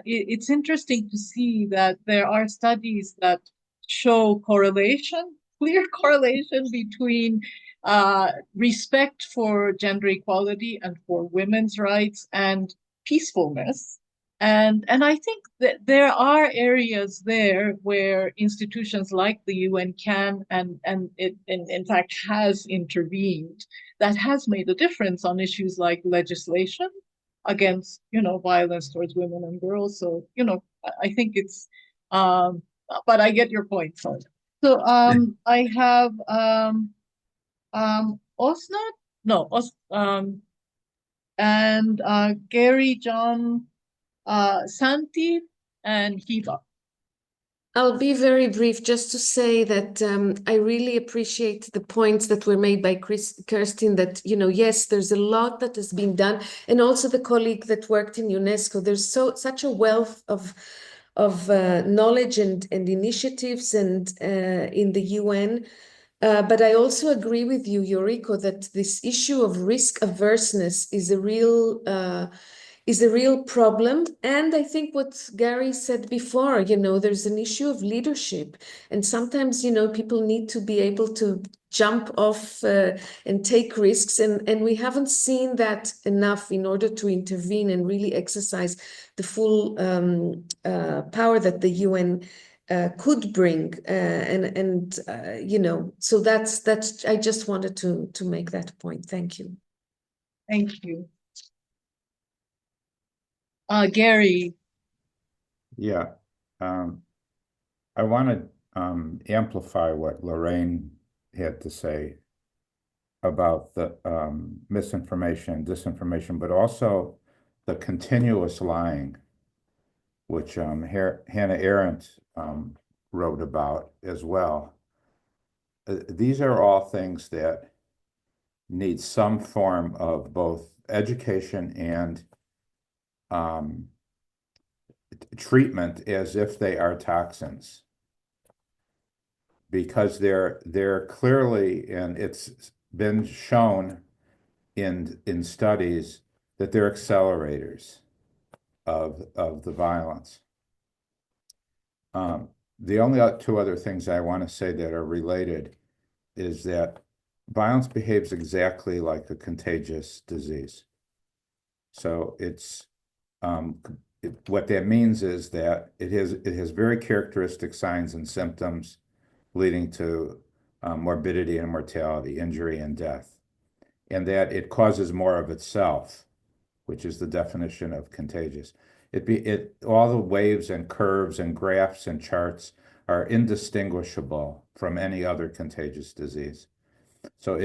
it's interesting to see that there are studies that show correlation, clear correlation between respect for gender equality and for women's rights and peacefulness. And I think that there are areas there where institutions like the UN can and it in fact has intervened, that has made a difference on issues like legislation against, violence towards women and girls. So, I think it's, but I get your point. Sorry. So I have Osnat, no, and Gary John Santi and Hiva. I'll be very brief, just to say that I really appreciate the points that were made by Kirsten, that, yes, there's a lot that has been done. And also the colleague that worked in UNESCO, there's such a wealth of knowledge and initiatives and in the UN. But I also agree with you, Yoriko, that this issue of risk averseness is a real problem. And I think what Gary said before, there's an issue of leadership. And sometimes, people need to be able to jump off and take risks. And we haven't seen that enough in order to intervene and really exercise the full power that the UN could bring. So that's, I just wanted to make that point. Thank you. Thank you. Gary. Yeah, I want to amplify what Lorraine had to say about the misinformation, disinformation, but also the continuous lying, which Hannah Arendt wrote about as well. These are all things that need some form of both education and treatment as if they are toxins, because they're clearly, and it's been shown in studies that they're accelerators of the violence. The only two other things I want to say that are related is that violence behaves exactly like a contagious disease. So it's what that means is that it has very characteristic signs and symptoms leading to morbidity and mortality, injury and death, and that it causes more of itself, which is the definition of contagious. All the waves and curves and graphs and charts are indistinguishable from any other contagious disease. So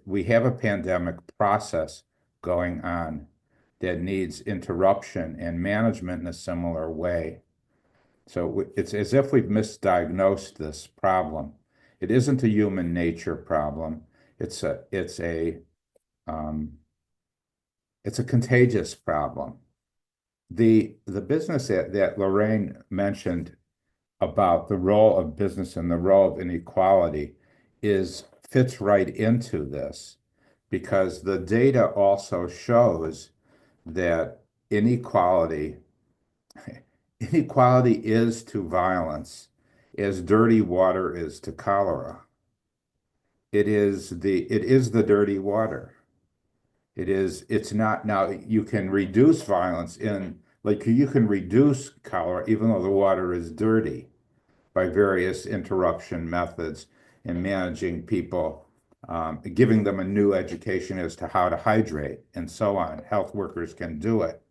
we have a pandemic process going on that needs interruption and management in a similar way. So it's as if we've misdiagnosed this problem. It isn't a human nature problem. It's a contagious problem. The business that Lorraine mentioned about the role of business and the role of inequality fits right into this, because the data also shows that inequality is to violence as dirty water is to cholera. It is the dirty water. It's not. Now you can reduce violence you can reduce cholera even though the water is dirty by various interruption methods and managing people, giving them a new education as to how to hydrate and so on. Health workers can do it.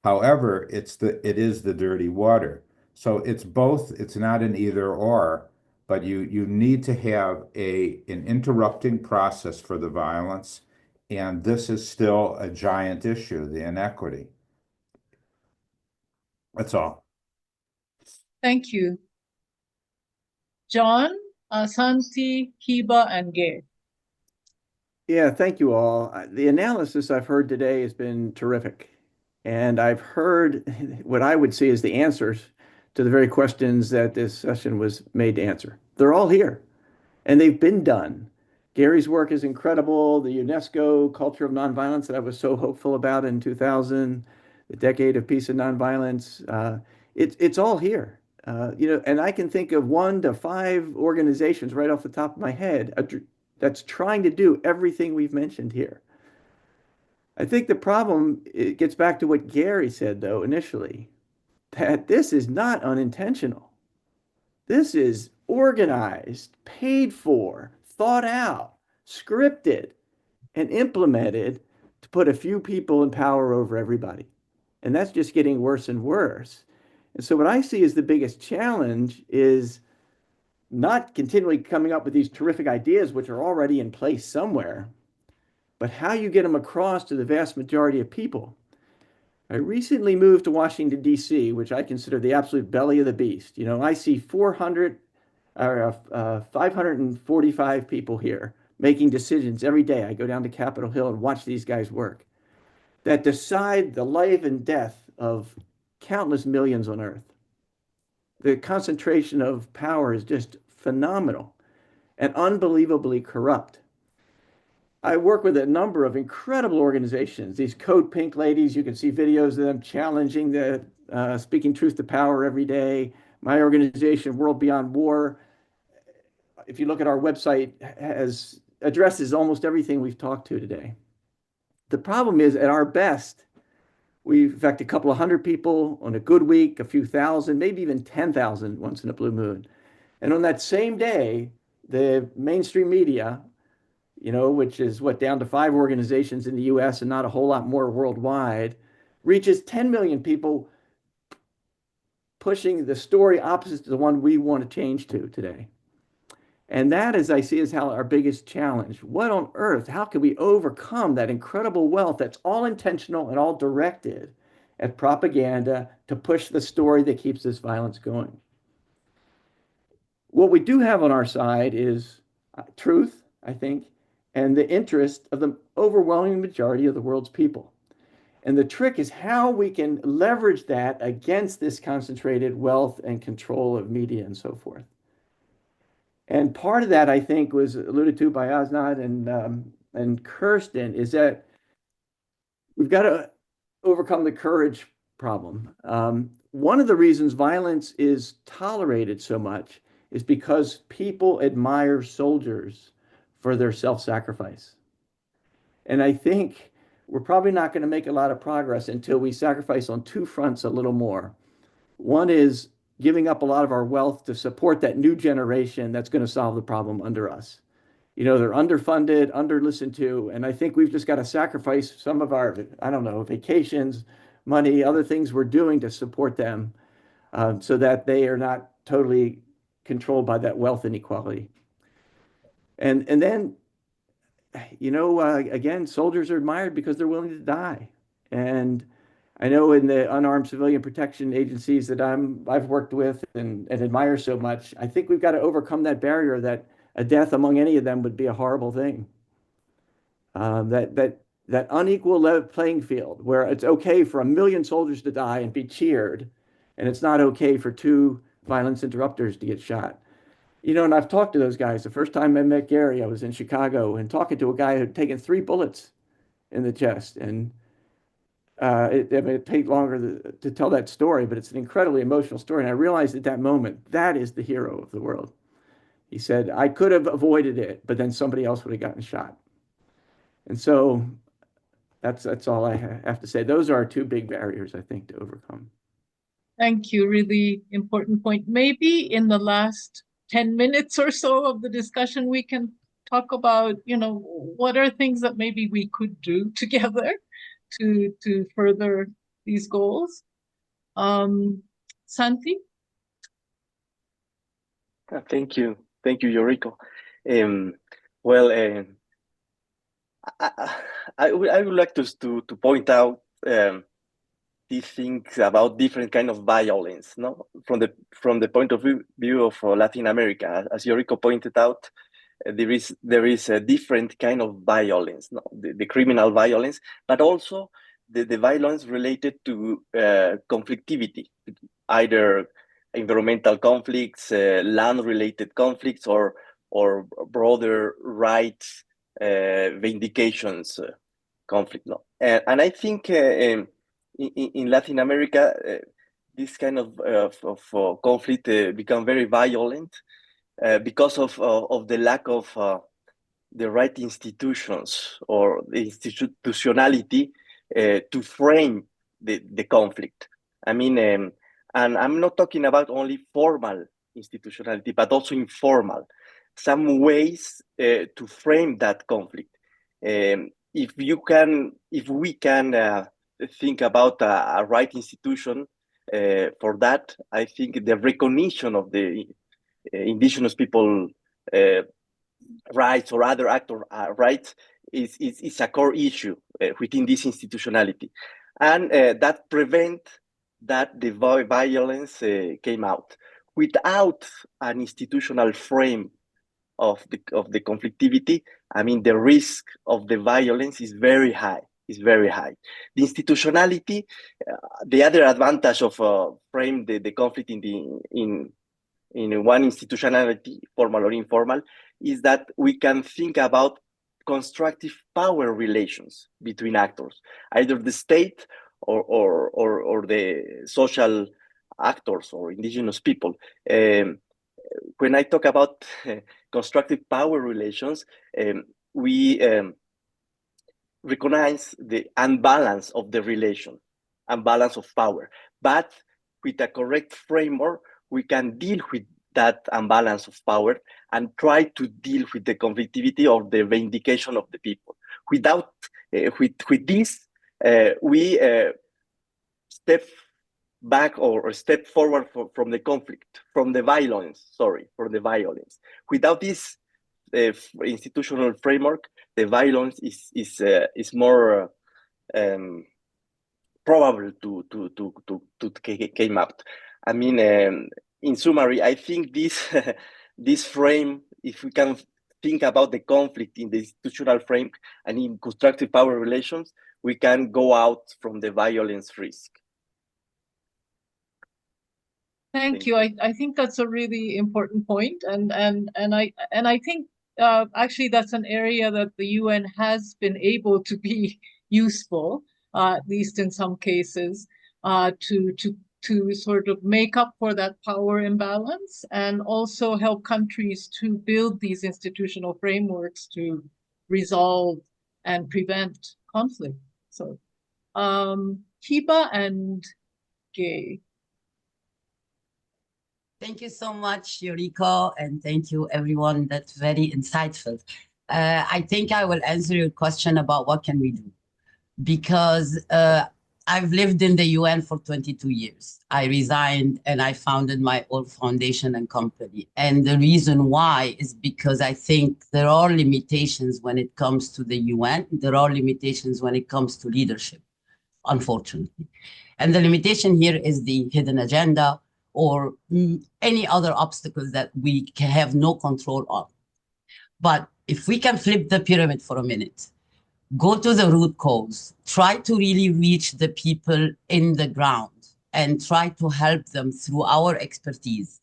However, it is the dirty water. So it's both. It's not an either or, but you need to have an interrupting process for the violence. And this is still a giant issue, the inequity. That's all. Thank you. John, Santi, Kiba, and Gay. Yeah, thank you all. The analysis I've heard today has been terrific. And I've heard what I would see as the answers to the very questions that this session was made to answer. They're all here, and they've been done. Gary's work is incredible. The UNESCO culture of nonviolence that I was so hopeful about in 2000, the decade of peace and nonviolence, it's all here. And I can think of 1 to 5 organizations right off the top of my head that's trying to do everything we've mentioned here. I think the problem, it gets back to what Gary said, though, initially, that this is not unintentional. This is organized, paid for, thought out, scripted, and implemented to put a few people in power over everybody. And that's just getting worse and worse. And so what I see as the biggest challenge is not continually coming up with these terrific ideas, which are already in place somewhere, but how you get them across to the vast majority of people. I recently moved to Washington, D.C., which I consider the absolute belly of the beast. I see 545 people here making decisions every day. I go down to Capitol Hill and watch these guys work that decide the life and death of countless millions on Earth. The concentration of power is just phenomenal and unbelievably corrupt. I work with a number of incredible organizations. These Code Pink ladies, you can see videos of them challenging the speaking truth to power every day. My organization, World Beyond War, if you look at our website, addresses almost everything we've talked to today. The problem is, at our best, we affect a couple of hundred people on a good week, a few thousand, maybe even 10,000 once in a blue moon. And on that same day, the mainstream media, which is down to 5 organizations in the US and not a whole lot more worldwide, reaches 10 million people, pushing the story opposite to the one we want to change to today. And that, as I see, is our biggest challenge. What on earth, how can we overcome that incredible wealth that's all intentional and all directed at propaganda to push the story that keeps this violence going? What we do have on our side is truth, I think, and the interest of the overwhelming majority of the world's people. And the trick is how we can leverage that against this concentrated wealth and control of media and so forth. And part of that, I think, was alluded to by Asnad and Kirsten, is that we've got to overcome the courage problem. One of the reasons violence is tolerated so much is because people admire soldiers for their self-sacrifice. And I think we're probably not going to make a lot of progress until we sacrifice on two fronts a little more. One is giving up a lot of our wealth to support that new generation that's going to solve the problem under us. You know, they're underfunded, under-listened to, and I think we've just got to sacrifice some of our, I don't know, vacations, money, other things we're doing to support them so that they are not totally controlled by that wealth inequality. And then, you know, again, soldiers are admired because they're willing to die. And I know in the unarmed civilian protection agencies that I've worked with and admire so much, I think we've got to overcome that barrier that a death among any of them would be a horrible thing. That unequal playing field where it's okay for 1 million soldiers to die and be cheered, and it's not okay for 2 violence interrupters to get shot. You know, and I've talked to those guys. The first time I met Gary, I was in Chicago and talking to a guy who'd taken 3 bullets in the chest. And it takes longer to tell that story, but it's an incredibly emotional story. And I realized at that moment, that is the hero of the world. He said, I could have avoided it, but then somebody else would have gotten shot. And so that's all I have to say. Those are our 2 big barriers, I think, to overcome. Thank you. Really important point. Maybe in the last 10 minutes or so of the discussion, we can talk about, you know, what are things that maybe we could do together to further these goals. Santi? Thank you, Yoriko. I would like to point out these things about different kind of violence, no, from the point of view of Latin America. As Yoriko pointed out, there is a different kind of violence, no, the criminal violence, but also the violence related to conflictivity, either environmental conflicts, land-related conflicts, or broader rights vindications conflict. No? And I think in Latin America, this kind of conflict become very violent because of the lack of the right institutions or the institutionality to frame the conflict. I mean, and I'm not talking about only formal institutionality, but also informal, some ways to frame that conflict. If we can think about a right institution for that, I think the recognition of the indigenous people rights or other actor rights is a core issue within this institutionality, and that prevent that the violence came out. Without an institutional frame of the conflictivity, I mean, the risk of the violence is very high. The institutionality, the other advantage of frame the conflict in one institutionality, formal or informal, is that we can think about constructive power relations between actors, either the state or the social actors or indigenous people. When I talk about constructive power relations, we recognize the unbalance of the relation, unbalance of power. But with a correct framework, we can deal with that unbalance of power and try to deal with the conflictivity or the vindication of the people. Without with this, we step back or step forward from the conflict, from the violence. Without this institutional framework, the violence is more probable to came out. I mean, in summary, I think this frame, if we can think about the conflict in the institutional frame and in constructive power relations, we can go out from the violence risk. Thank you. I think that's a really important point, and I think actually that's an area that the UN has been able to be useful, at least in some cases, to sort of make up for that power imbalance and also help countries to build these institutional frameworks to resolve and prevent conflict. So, Hiba and Gay. Thank you so much, Yoriko, and thank you, everyone. That's very insightful. I think I will answer your question about what can we do, because I've lived in the UN for 22 years. I resigned and I founded my own foundation and company. And the reason why is because I think there are limitations when it comes to the UN. There are limitations when it comes to leadership, unfortunately. And the limitation here is the hidden agenda, or any other obstacles that we can have no control on. But if we can flip the pyramid for a minute, go to the root cause, try to really reach the people in the ground and try to help them through our expertise.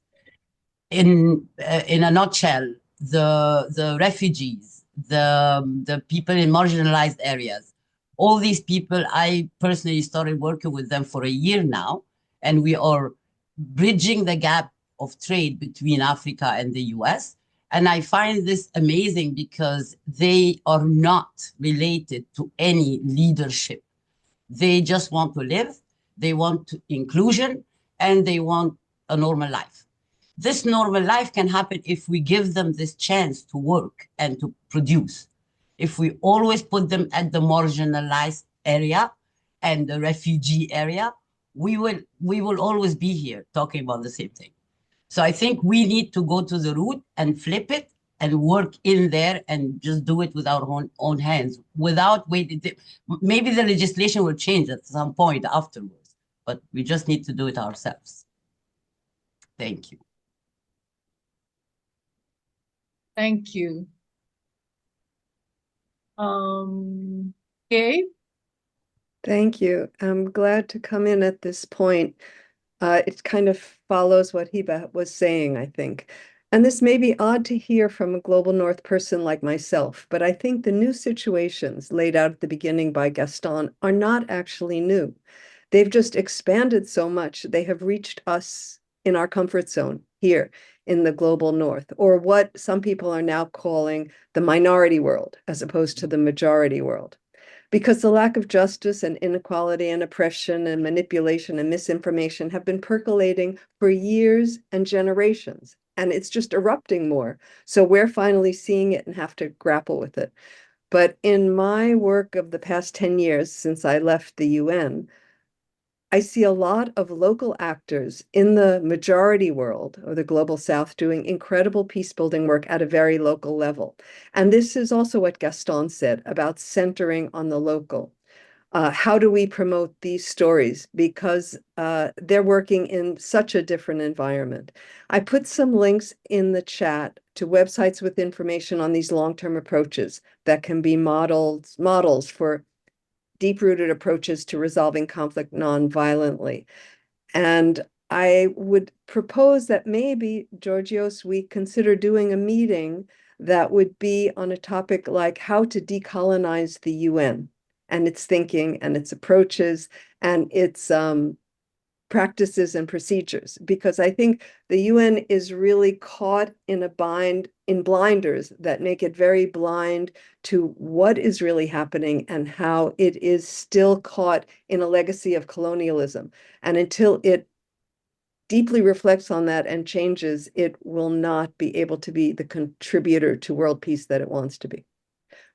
In a nutshell, the refugees, the people in marginalized areas, all these people, I personally started working with them for a year now, and we are bridging the gap of trade between Africa and the US. And I find this amazing because they are not related to any leadership. They just want to live, they want inclusion, and they want a normal life. This normal life can happen if we give them this chance to work and to produce. If we always put them at the marginalized area and the refugee area, we will always be here talking about the same thing. So I think we need to go to the root and flip it and work in there and just do it with our own hands without waiting. Maybe the legislation will change at some point afterwards, but we just need to do it ourselves. Thank you. Thank you. Gabe? Thank you. I'm glad to come in at this point. It kind of follows what Hiba was saying, I think. And this may be odd to hear from a global North person like myself, but I think the new situations laid out at the beginning by Gaston are not actually new. They've just expanded so much. They have reached us in our comfort zone here in the global North, or what some people are now calling the minority world, as opposed to the majority world. Because the lack of justice and inequality and oppression and manipulation and misinformation have been percolating for years and generations, and it's just erupting more. So we're finally seeing it and have to grapple with it. But in my work of the past 10 years since I left the UN, I see a lot of local actors in the majority world or the global South doing incredible peace building work at a very local level. And this is also what Gaston said about centering on the local. How do we promote these stories? Because they're working in such a different environment. I put some links in the chat to websites with information on these long-term approaches that can be models for deep-rooted approaches to resolving conflict non-violently. And I would propose that maybe, Georgios, we consider doing a meeting that would be on a topic like how to decolonize the UN and its thinking and its approaches and its practices and procedures, because I think the UN is really caught in a bind, in blinders that make it very blind to what is really happening and how it is still caught in a legacy of colonialism. And until it deeply reflects on that and changes, it will not be able to be the contributor to world peace that it wants to be.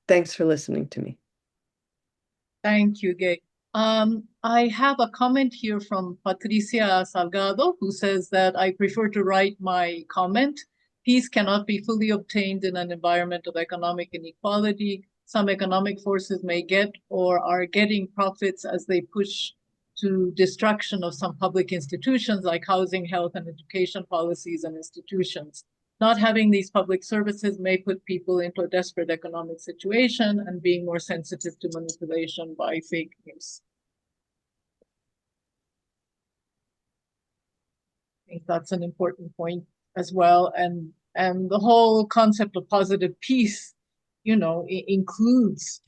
Thanks for listening to me. Thank you, Gay. I have a comment here from Patricia Salgado, who says that I prefer to write my comment. Peace cannot be fully obtained in an environment of economic inequality. Some economic forces may get or are getting profits as they push to destruction of some public institutions like housing, health, and education policies and institutions. not having these public services may put people into a desperate economic situation and being more sensitive to manipulation by fake news. I think that's an important point as well. And the whole concept of positive peace, you know, includes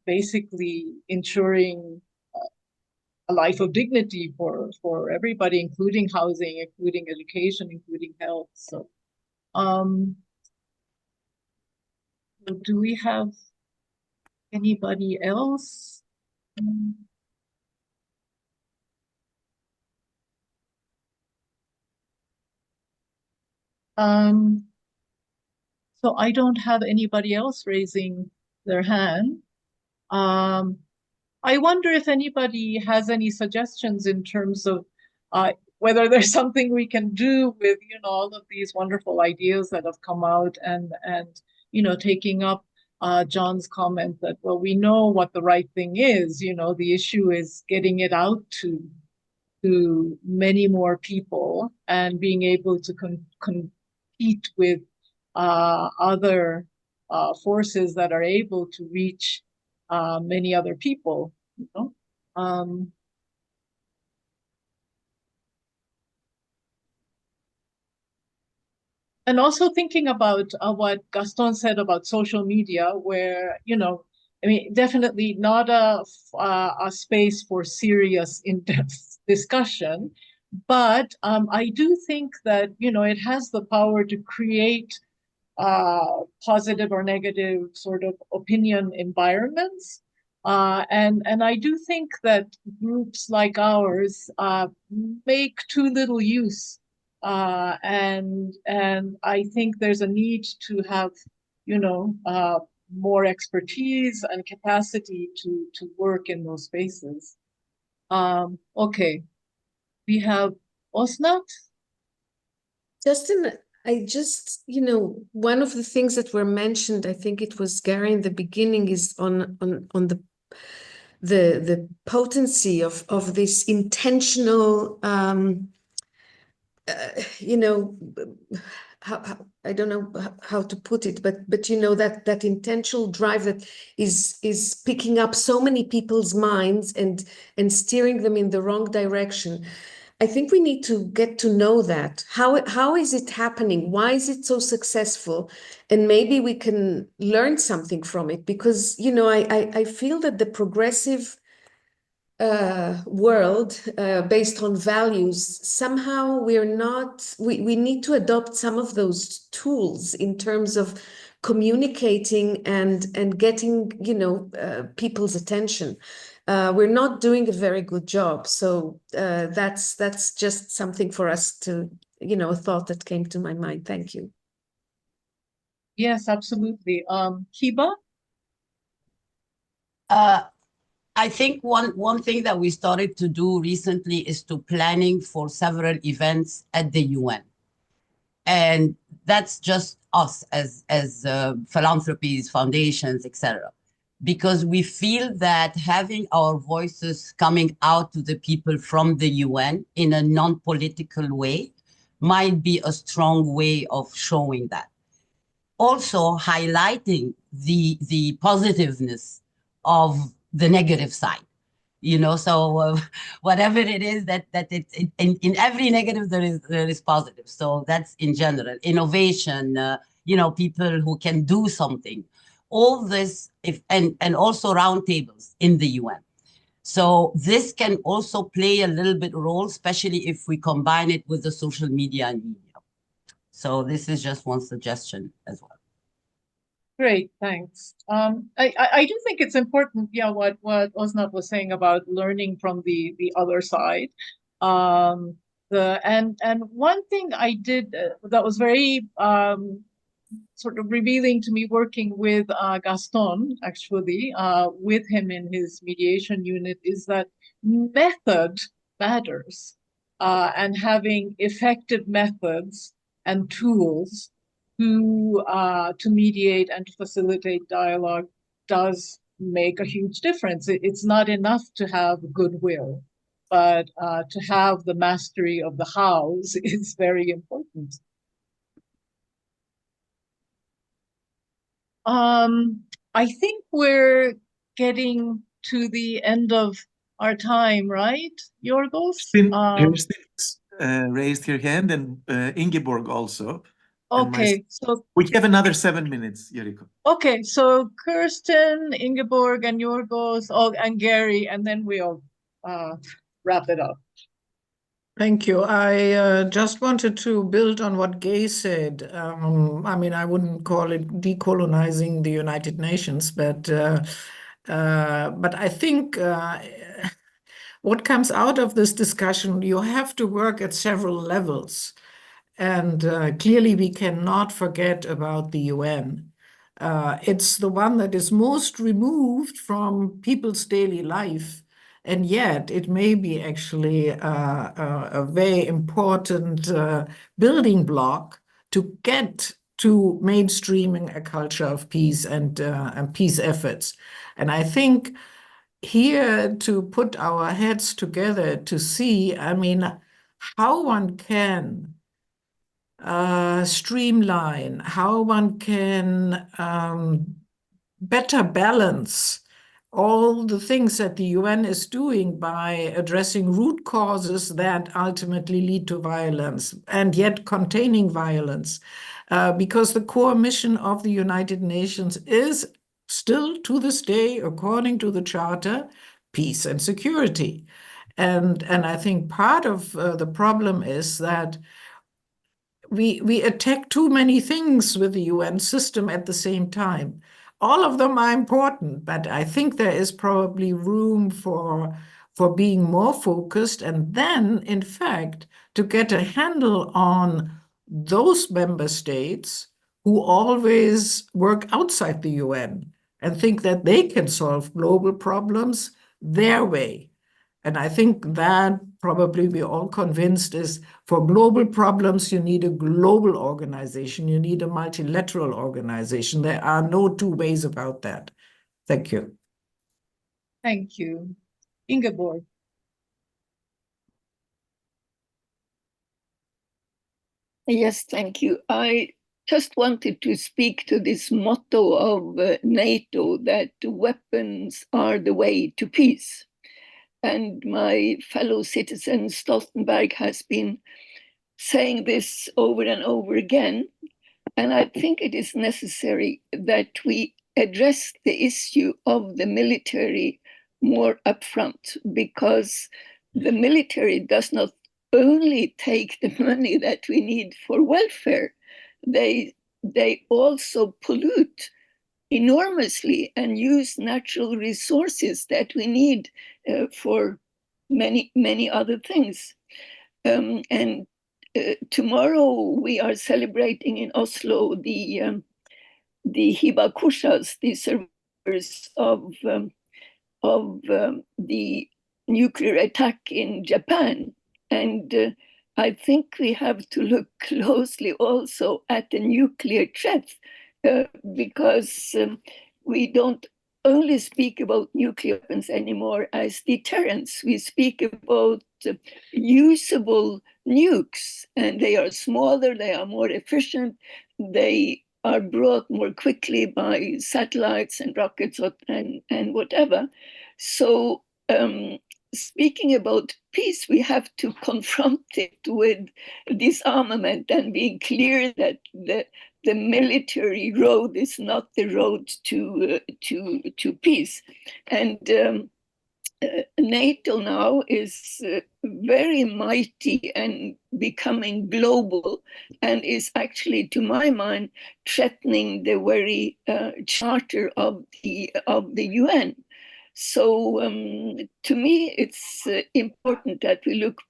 basically ensuring a life of dignity for everybody, including housing, including education, including health. So, do we have anybody else? So I don't have anybody else raising their hand. I wonder if anybody has any suggestions in terms of whether there's something we can do with, you know, all of these wonderful ideas that have come out, and you know, taking up John's comment that, well, we know what the right thing is, you know, the issue is getting it out to many more people and being able to compete with other forces that are able to reach many other people, you know. And also thinking about what Gaston said about social media, where, you know, I mean, definitely not a space for serious, in-depth discussion, but I do think that, you know, it has the power to create positive or negative sort of opinion environments. And I do think that groups like ours make too little use. And I think there's a need to have, you know, more expertise and capacity to work in those spaces. Okay, we have Osnat. Justin, you know, one of the things that were mentioned, I think it was Gary in the beginning, is on the potency of this intentional, you know, how I don't know how to put it, but you know, that intentional drive that is picking up so many people's minds and steering them in the wrong direction. I think we need to get to know that. How is it happening? Why is it so successful? And maybe we can learn something from it, because, you know, I feel that the progressive world based on values, somehow we need to adopt some of those tools in terms of communicating and getting, you know, people's attention. We're not doing a very good job. So that's just something for us to, you know, a thought that came to my mind. Thank you. Yes, absolutely. Kiba? I think one thing that we started to do recently is to planning for several events at the UN. And that's just us as philanthropies, foundations, etc. Because we feel that having our voices coming out to the people from the UN in a non-political way might be a strong way of showing that. Also highlighting the positiveness of the negative side, you know, so whatever it is that in every negative there is positive. So that's in general innovation, you know, people who can do something, all this, and also roundtables in the UN. So this can also play a little bit role, especially if we combine it with the social media and media. So this is just one suggestion as well. Great, thanks. I do think it's important, yeah, what Osnat was saying about learning from the other side. And one thing I did that was very sort of revealing to me, working with Gaston, actually, with him in his mediation unit, is that method matters, and having effective methods and tools to mediate and to facilitate dialogue does make a huge difference. It's not enough to have goodwill, but to have the mastery of the hows is very important. I think we're getting to the end of our time, right, Yorgos? Kirsten raised her hand, and Ingeborg also. Okay, so we have another 7 minutes, Yoriko. Okay, so Kirsten, Ingeborg, and Yorgos, and Gary, and then we'll wrap it up. Thank you. I just wanted to build on what Gay said. I mean, I wouldn't call it decolonizing the United Nations, but I think what comes out of this discussion, you have to work at several levels. And clearly, we cannot forget about the UN. It's the one that is most removed from people's daily life. And yet, it may be actually a very important building block to get to mainstreaming a culture of peace and peace efforts. And I think here to put our heads together to see, I mean, how one can streamline, how one can better balance all the things that the UN is doing by addressing root causes that ultimately lead to violence and yet containing violence. Because the core mission of the United Nations is still to this day, according to the Charter, peace and security. And I think part of the problem is that we attack too many things with the UN system at the same time. All of them are important, but I think there is probably room for being more focused and then, in fact, to get a handle on those member states who always work outside the UN and think that they can solve global problems their way. And I think that probably we're all convinced is for global problems, you need a global organization. You need a multilateral organization. There are no two ways about that. Thank you. Thank you. Ingeborg. Yes, thank you. I just wanted to speak to this motto of NATO that weapons are the way to peace. And my fellow citizen Stoltenberg has been saying this over and over again. And I think it is necessary that we address the issue of the military more upfront, because the military does not only take the money that we need for welfare, they also pollute enormously and use natural resources that we need for many other things. And tomorrow we are celebrating in Oslo the hibakushas, the survivors of the nuclear attack in Japan. And I think we have to look closely also at the nuclear threat, because we don't only speak about nuclear weapons anymore as deterrence. We speak about usable nukes, and they are smaller, they are more efficient, they are brought more quickly by satellites and rockets and whatever. So speaking about peace, we have to confront it with disarmament and being clear that the military road is not the road to peace. And NATO now is very mighty and becoming global, and is actually, to my mind, threatening the very charter of the UN. So to me, it's important that we look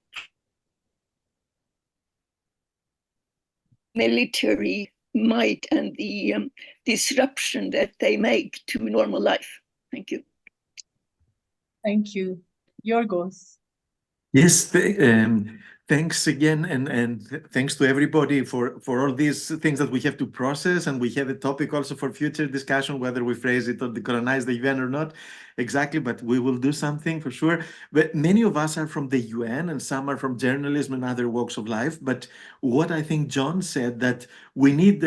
military might and the disruption that they make to normal life. Thank you. Thank you. Yorgos. Yes, thanks again, and thanks to everybody for all these things that we have to process, and we have a topic also for future discussion, whether we phrase it or decolonize the UN or not exactly, but we will do something for sure. But many of us are from the UN, and some are from journalism and other walks of life. But what I think John said, that we need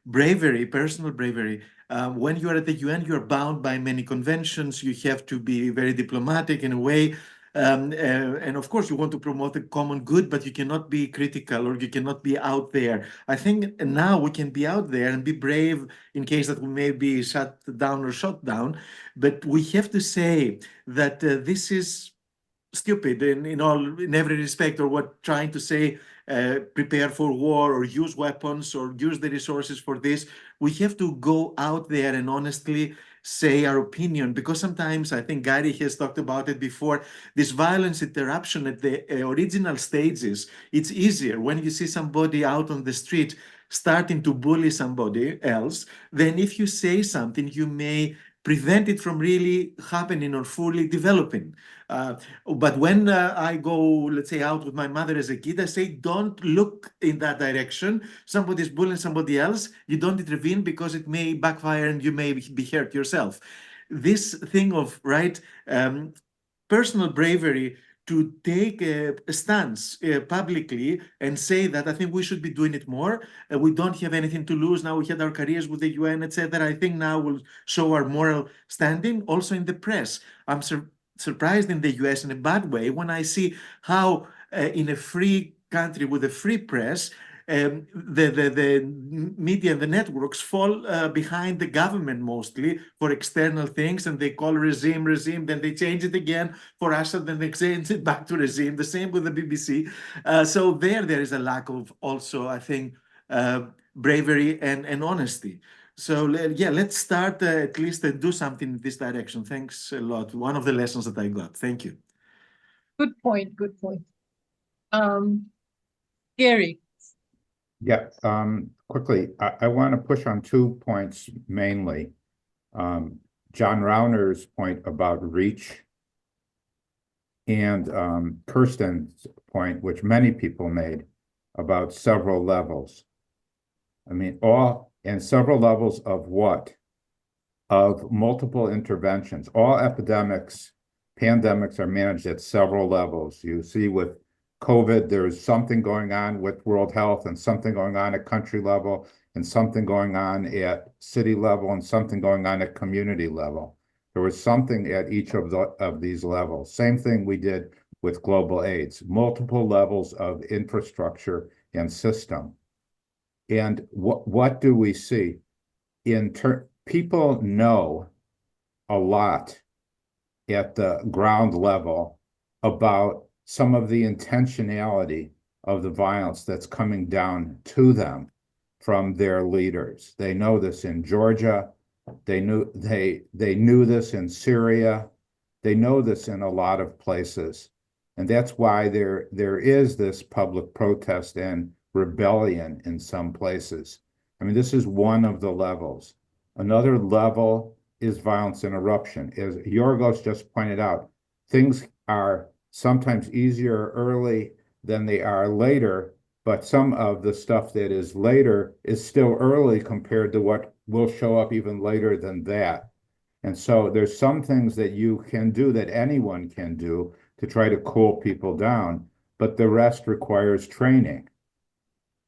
bravery, personal bravery. When you are at the UN, you are bound by many conventions. You have to be very diplomatic in a way. And of course, you want to promote the common good, but you cannot be critical or you cannot be out there. I think now we can be out there and be brave in case that we may be shut down or shot down. But we have to say that this is stupid in every respect, or what trying to say prepare for war or use weapons or use the resources for this. We have to go out there and honestly say our opinion, because sometimes I think Gary has talked about it before, this violence interruption at the original stages, it's easier when you see somebody out on the street starting to bully somebody else. Then if you say something, you may prevent it from really happening or fully developing. But when I go, let's say, out with my mother as a kid, I say, don't look in that direction. Somebody's bullying somebody else. You don't intervene because it may backfire and you may be hurt yourself. This thing of, right, personal bravery to take a stance publicly and say that I think we should be doing it more. We don't have anything to lose. Now we had our careers with the UN, etc. I think now we'll show our moral standing also in the press. I'm surprised in the US in a bad way when I see how in a free country with a free press, the media and the networks fall behind the government mostly for external things, and they call regime, then they change it again for Assad, then they change it back to regime. The same with the BBC. So there is a lack of also, I think, bravery and honesty. So yeah, let's start at least and do something in this direction. Thanks a lot. One of the lessons that I got. Thank you. Good point. Good point. Gary. Yeah, quickly, I want to push on 2 points mainly. John Rauner's point about reach and Kirsten's point, which many people made, about several levels. I mean, and several levels of what? Of multiple interventions. All pandemics are managed at several levels. You see with COVID, there's something going on with World Health and something going on at country level and something going on at city level and something going on at community level. There was something at each of these levels. Same thing we did with global AIDS, multiple levels of infrastructure and system. And what do we see? People know a lot at the ground level about some of the intentionality of the violence that's coming down to them from their leaders. They know this in Georgia. They knew this in Syria. They know this in a lot of places. And that's why there is this public protest and rebellion in some places. I mean, this is one of the levels. Another level is violence interruption. As Yorgos just pointed out, things are sometimes easier early than they are later, but some of the stuff that is later is still early compared to what will show up even later than that. And so there's some things that you can do, that anyone can do, to try to cool people down, but the rest requires training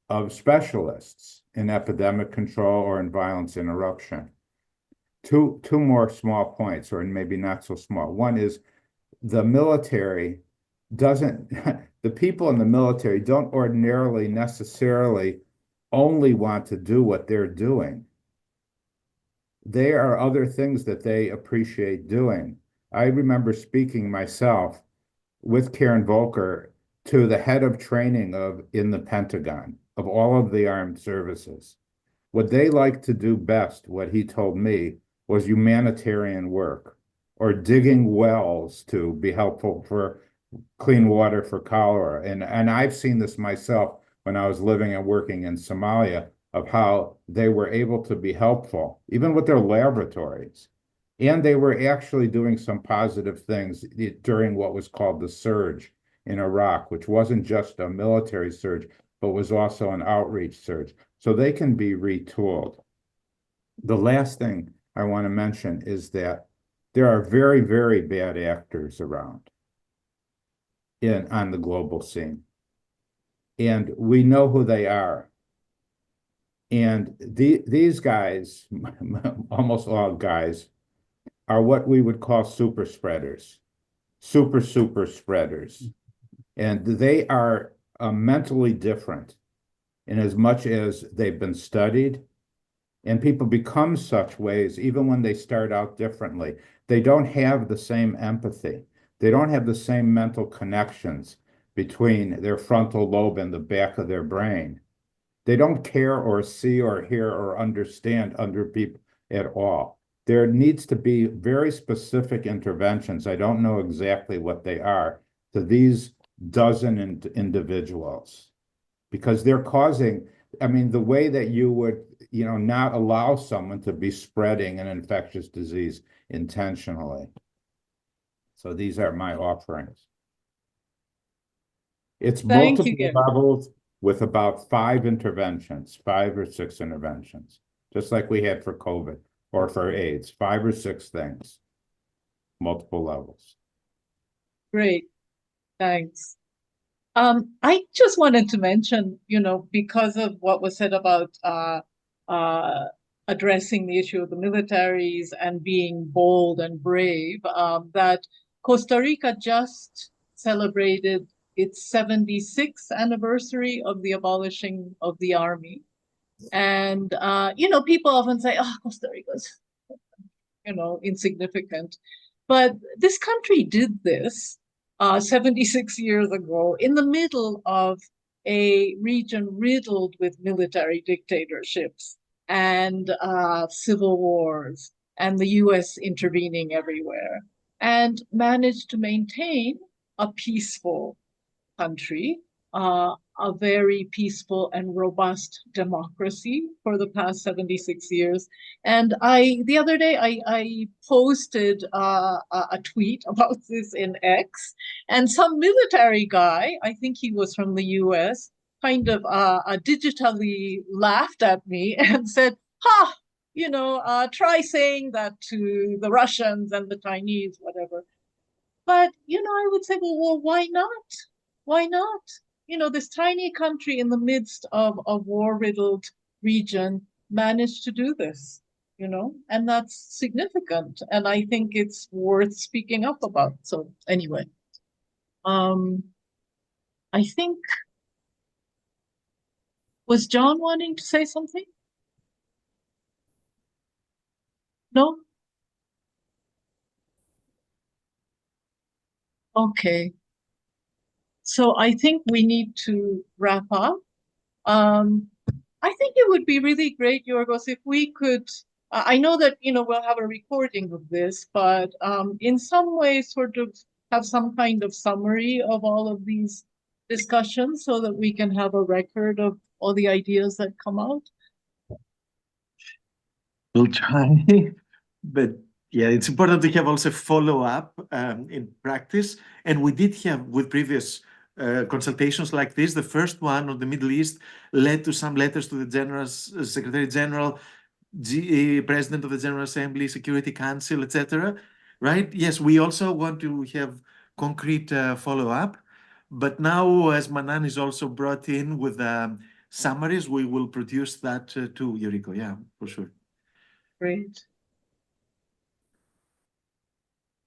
of specialists in epidemic control or in violence interruption. Two more small points, or maybe not so small. One is the military the people in the military don't ordinarily necessarily only want to do what they're doing. There are other things that they appreciate doing. I remember speaking myself with Karen Volker to the head of training in the Pentagon of all of the armed services. What they like to do best, what he told me, was humanitarian work or digging wells to be helpful for clean water for cholera. And I've seen this myself when I was living and working in Somalia, of how they were able to be helpful, even with their laboratories. And they were actually doing some positive things during what was called the surge in Iraq, which wasn't just a military surge, but was also an outreach surge. So they can be retooled. The last thing I want to mention is that there are very, very bad actors around on the global scene. And we know who they are. And these guys, almost all guys, are what we would call super spreaders, super spreaders. And they are mentally different in as much as they've been studied. And people become such ways even when they start out differently. They don't have the same empathy. They don't have the same mental connections between their frontal lobe and the back of their brain. They don't care or see or hear or understand other people at all. There needs to be very specific interventions. I don't know exactly what they are to these dozen individuals, because they're causing, I mean, the way that you would, not allow someone to be spreading an infectious disease intentionally. So these are my offerings. It's Thank multiple you. levels with about 5 interventions, 5 or 6 interventions, just like we had for COVID or for AIDS, 5 or 6 things, multiple levels. Great, thanks. I just wanted to mention, because of what was said about addressing the issue of the militaries and being bold and brave, that Costa Rica just celebrated its 76th anniversary of the abolishing of the army. And, people often say, oh, Costa Rica's, insignificant. But this country did this 76 years ago in the middle of a region riddled with military dictatorships and civil wars and the US intervening everywhere, and managed to maintain a peaceful country, a very peaceful and robust democracy for the past 76 years. And the other day, I posted a tweet about this in X, and some military guy, I think he was from the US, kind of digitally laughed at me and said, ha, try saying that to the Russians and the Chinese, whatever. But, I would say, well, why not? Why not? This tiny country in the midst of a war-riddled region managed to do this, and that's significant. And I think it's worth speaking up about. So anyway, I think, was John wanting to say something? No? Okay. So I think we need to wrap up. I think it would be really great, Yorgos, if we could, I know that, we'll have a recording of this, but in some way sort of have some kind of summary of all of these discussions so that we can have a record of all the ideas that come out. We'll try, but yeah, it's important to have also follow-up in practice. And we did have with previous consultations like this. The first one on the Middle East led to some letters to the Secretary General, President of the General Assembly, Security Council, etc. Right? Yes, we also want to have concrete follow-up. But now, as Manan is also brought in with summaries, we will produce that too, Yoriko. Yeah, for sure. Great.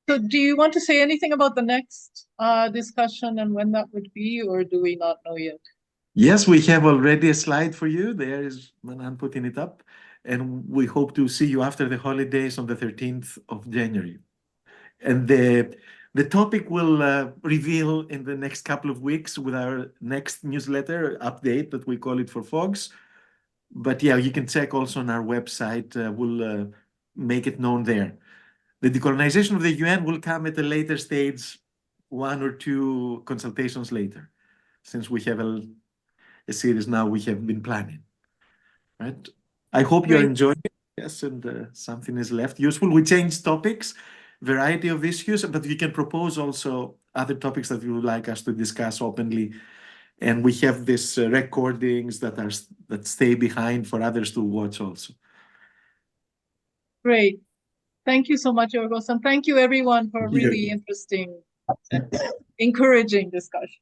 So do you want to say anything about the next discussion and when that would be, or do we not know yet? Yes, we have already a slide for you. There is Manan putting it up. And we hope to see you after the holidays on the 13th of January. And the topic will reveal in the next couple of weeks with our next newsletter update that we call it for folks. But yeah, you can check also on our website. We'll make it known there. The decolonization of the UN will come at a later stage, 1 or 2 consultations later, since we have a series now we have been planning. Right? I hope you're enjoying it. Yes, and something is left useful. We change topics, variety of issues, but you can propose also other topics that you would like us to discuss openly. And we have these recordings that stay behind for others to watch also. Great. Thank you so much, Yorgos, and thank you everyone for a really interesting, encouraging discussion.